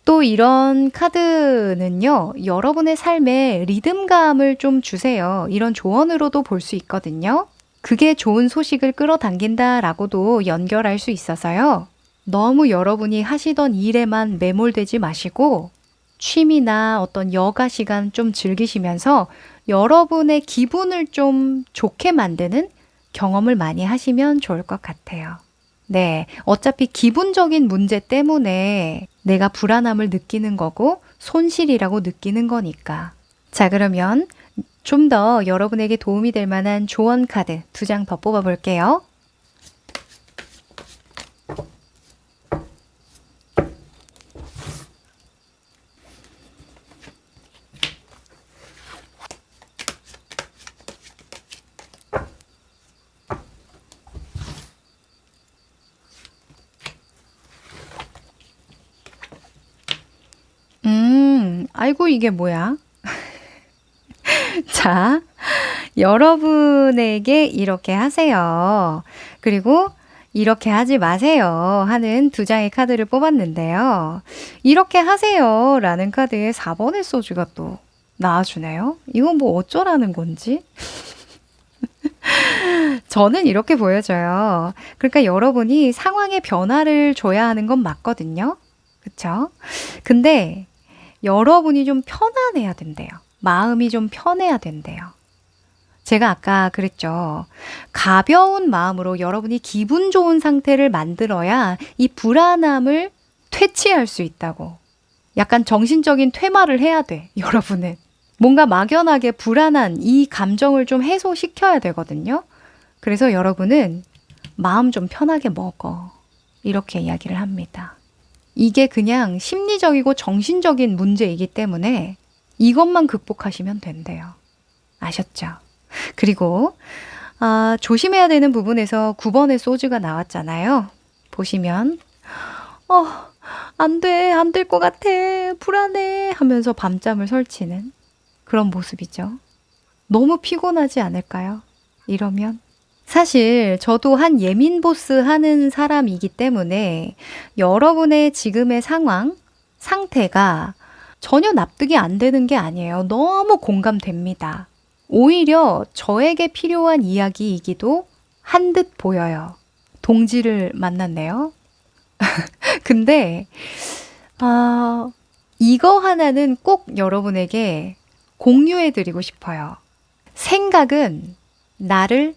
또 이런 카드는요, 여러분의 삶에 리듬감을 좀 주세요. 이런 조언으로도 볼 수 있거든요. 그게 좋은 소식을 끌어당긴다라고도 연결할 수 있어서요. 너무 여러분이 하시던 일에만 매몰되지 마시고 취미나 어떤 여가 시간 좀 즐기시면서 여러분의 기분을 좀 좋게 만드는 경험을 많이 하시면 좋을 것 같아요. 네, 어차피 기분적인 문제 때문에 내가 불안함을 느끼는 거고 손실이라고 느끼는 거니까. 자, 그러면 좀 더 여러분에게 도움이 될 만한 조언 카드 2장 더 뽑아 볼게요. 아이고, 이게 뭐야? 자, 여러분에게 이렇게 하세요. 그리고 이렇게 하지 마세요 하는 두 장의 카드를 뽑았는데요. 이렇게 하세요 라는 카드에 4번의 소주가 또 나와주네요. 이건 뭐 어쩌라는 건지? 저는 이렇게 보여져요. 그러니까 여러분이 상황에 변화를 줘야 하는 건 맞거든요. 그쵸? 근데 여러분이 좀 편안해야 된대요. 마음이 좀 편해야 된대요. 제가 아까 그랬죠. 가벼운 마음으로 여러분이 기분 좋은 상태를 만들어야 이 불안함을 퇴치할 수 있다고. 약간 정신적인 퇴마를 해야 돼, 여러분은. 뭔가 막연하게 불안한 이 감정을 좀 해소시켜야 되거든요. 그래서 여러분은 마음 좀 편하게 먹어. 이렇게 이야기를 합니다. 이게 그냥 심리적이고 정신적인 문제이기 때문에 이것만 극복하시면 된대요. 아셨죠? 그리고 조심해야 되는 부분에서 9번의 소주가 나왔잖아요. 보시면 안 돼, 안 될 것 같아, 불안해 하면서 밤잠을 설치는 그런 모습이죠. 너무 피곤하지 않을까요? 이러면. 사실 저도 한 예민 보스 하는 사람이기 때문에 여러분의 지금의 상황, 상태가 전혀 납득이 안 되는 게 아니에요. 너무 공감됩니다. 오히려 저에게 필요한 이야기이기도 한 듯 보여요. 동지를 만났네요. 근데 이거 하나는 꼭 여러분에게 공유해 드리고 싶어요. 생각은 나를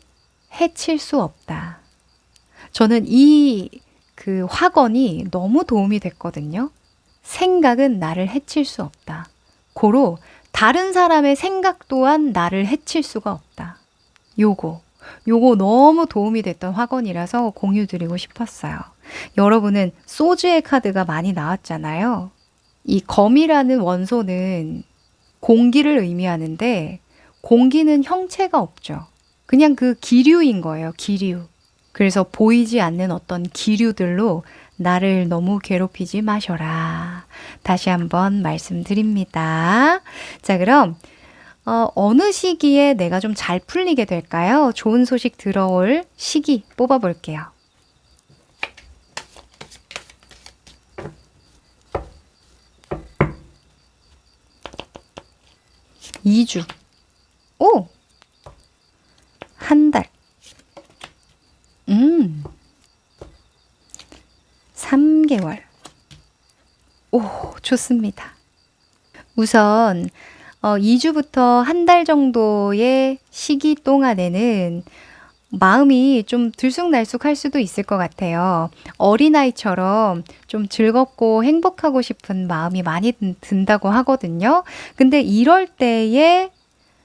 해칠 수 없다. 저는 그 확언이 너무 도움이 됐거든요. 생각은 나를 해칠 수 없다. 고로 다른 사람의 생각 또한 나를 해칠 수가 없다. 요거 너무 도움이 됐던 확언이라서 공유 드리고 싶었어요. 여러분은 소주의 카드가 많이 나왔잖아요. 이 검이라는 원소는 공기를 의미하는데 공기는 형체가 없죠. 그냥 그 기류인 거예요. 기류. 그래서 보이지 않는 어떤 기류들로 나를 너무 괴롭히지 마셔라. 다시 한번 말씀드립니다. 자, 그럼 어느 시기에 내가 좀 잘 풀리게 될까요? 좋은 소식 들어올 시기 뽑아볼게요. (2주) 오! 한 달. 3개월. 오, 좋습니다. 우선 2주부터 한 달 정도의 시기 동안에는 마음이 좀 들쑥날쑥할 수도 있을 것 같아요. 어린아이처럼 좀 즐겁고 행복하고 싶은 마음이 많이 든다고 하거든요. 근데 이럴 때에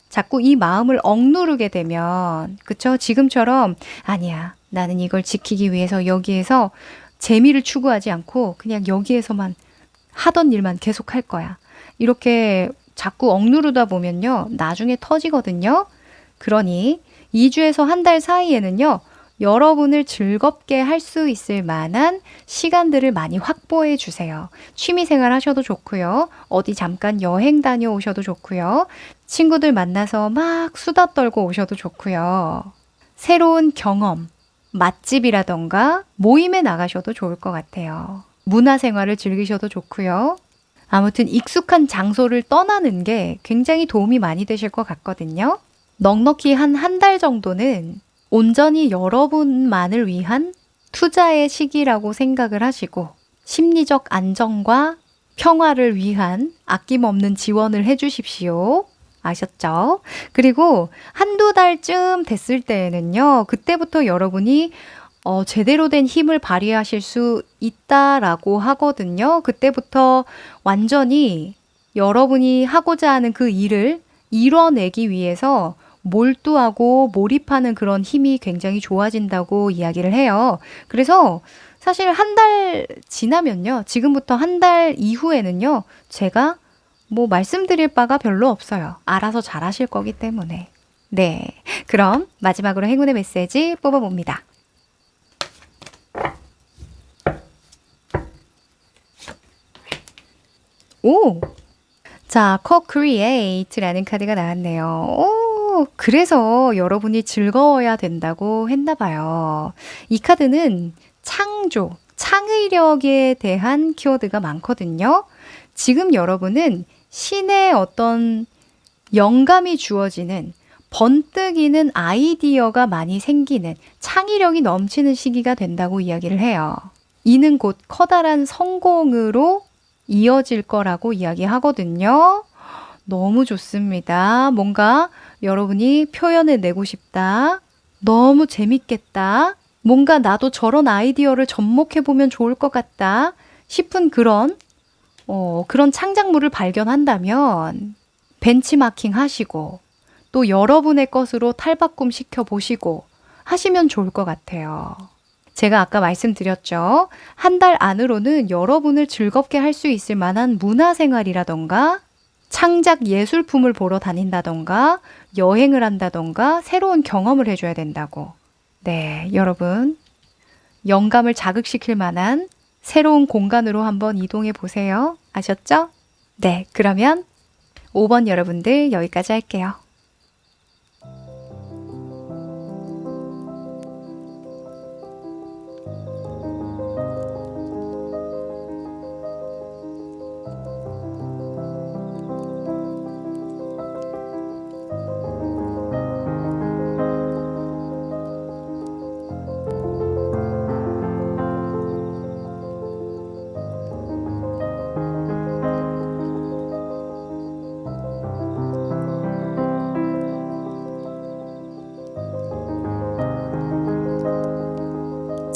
자꾸 이 마음을 억누르게 되면, 그쵸? 지금처럼, 아니야, 나는 이걸 지키기 위해서 여기에서 재미를 추구하지 않고 그냥 여기에서만 하던 일만 계속 할 거야. 이렇게 자꾸 억누르다 보면요, 나중에 터지거든요. 그러니 2주에서 한 달 사이에는요, 여러분을 즐겁게 할 수 있을 만한 시간들을 많이 확보해 주세요. 취미생활 하셔도 좋고요. 어디 잠깐 여행 다녀오셔도 좋고요. 친구들 만나서 막 수다 떨고 오셔도 좋고요. 새로운 경험, 맛집이라던가 모임에 나가셔도 좋을 것 같아요. 문화생활을 즐기셔도 좋고요. 아무튼 익숙한 장소를 떠나는 게 굉장히 도움이 많이 되실 것 같거든요. 넉넉히 한 달 정도는 온전히 여러분만을 위한 투자의 시기라고 생각을 하시고 심리적 안정과 평화를 위한 아낌없는 지원을 해주십시오. 아셨죠? 그리고 한두 달쯤 됐을 때에는요, 그때부터 여러분이 제대로 된 힘을 발휘하실 수 있다라고 하거든요. 그때부터 완전히 여러분이 하고자 하는 그 일을 이뤄내기 위해서 몰두하고 몰입하는 그런 힘이 굉장히 좋아진다고 이야기를 해요. 그래서 사실 한 달 지나면요, 지금부터 한 달 이후에는요, 제가 뭐 말씀드릴 바가 별로 없어요. 알아서 잘 하실 거기 때문에. 네. 그럼 마지막으로 행운의 메시지 뽑아봅니다. 오! 자, co-create라는 카드가 나왔네요. 오, 그래서 여러분이 즐거워야 된다고 했나 봐요. 이 카드는 창조, 창의력에 대한 키워드가 많거든요. 지금 여러분은 신의 어떤 영감이 주어지는 번뜩이는 아이디어가 많이 생기는 창의력이 넘치는 시기가 된다고 이야기를 해요. 이는 곧 커다란 성공으로 이어질 거라고 이야기하거든요. 너무 좋습니다. 뭔가 여러분이 표현을 내고 싶다. 너무 재밌겠다. 뭔가 나도 저런 아이디어를 접목해보면 좋을 것 같다 싶은 그런 창작물을 발견한다면 벤치마킹 하시고 또 여러분의 것으로 탈바꿈 시켜보시고 하시면 좋을 것 같아요. 제가 아까 말씀드렸죠. 한 달 안으로는 여러분을 즐겁게 할 수 있을 만한 문화생활이라던가 창작 예술품을 보러 다닌다던가 여행을 한다던가 새로운 경험을 해줘야 된다고. 네, 여러분 영감을 자극시킬 만한 새로운 공간으로 한번 이동해 보세요. 아셨죠? 네, 그러면 5번 여러분들 여기까지 할게요.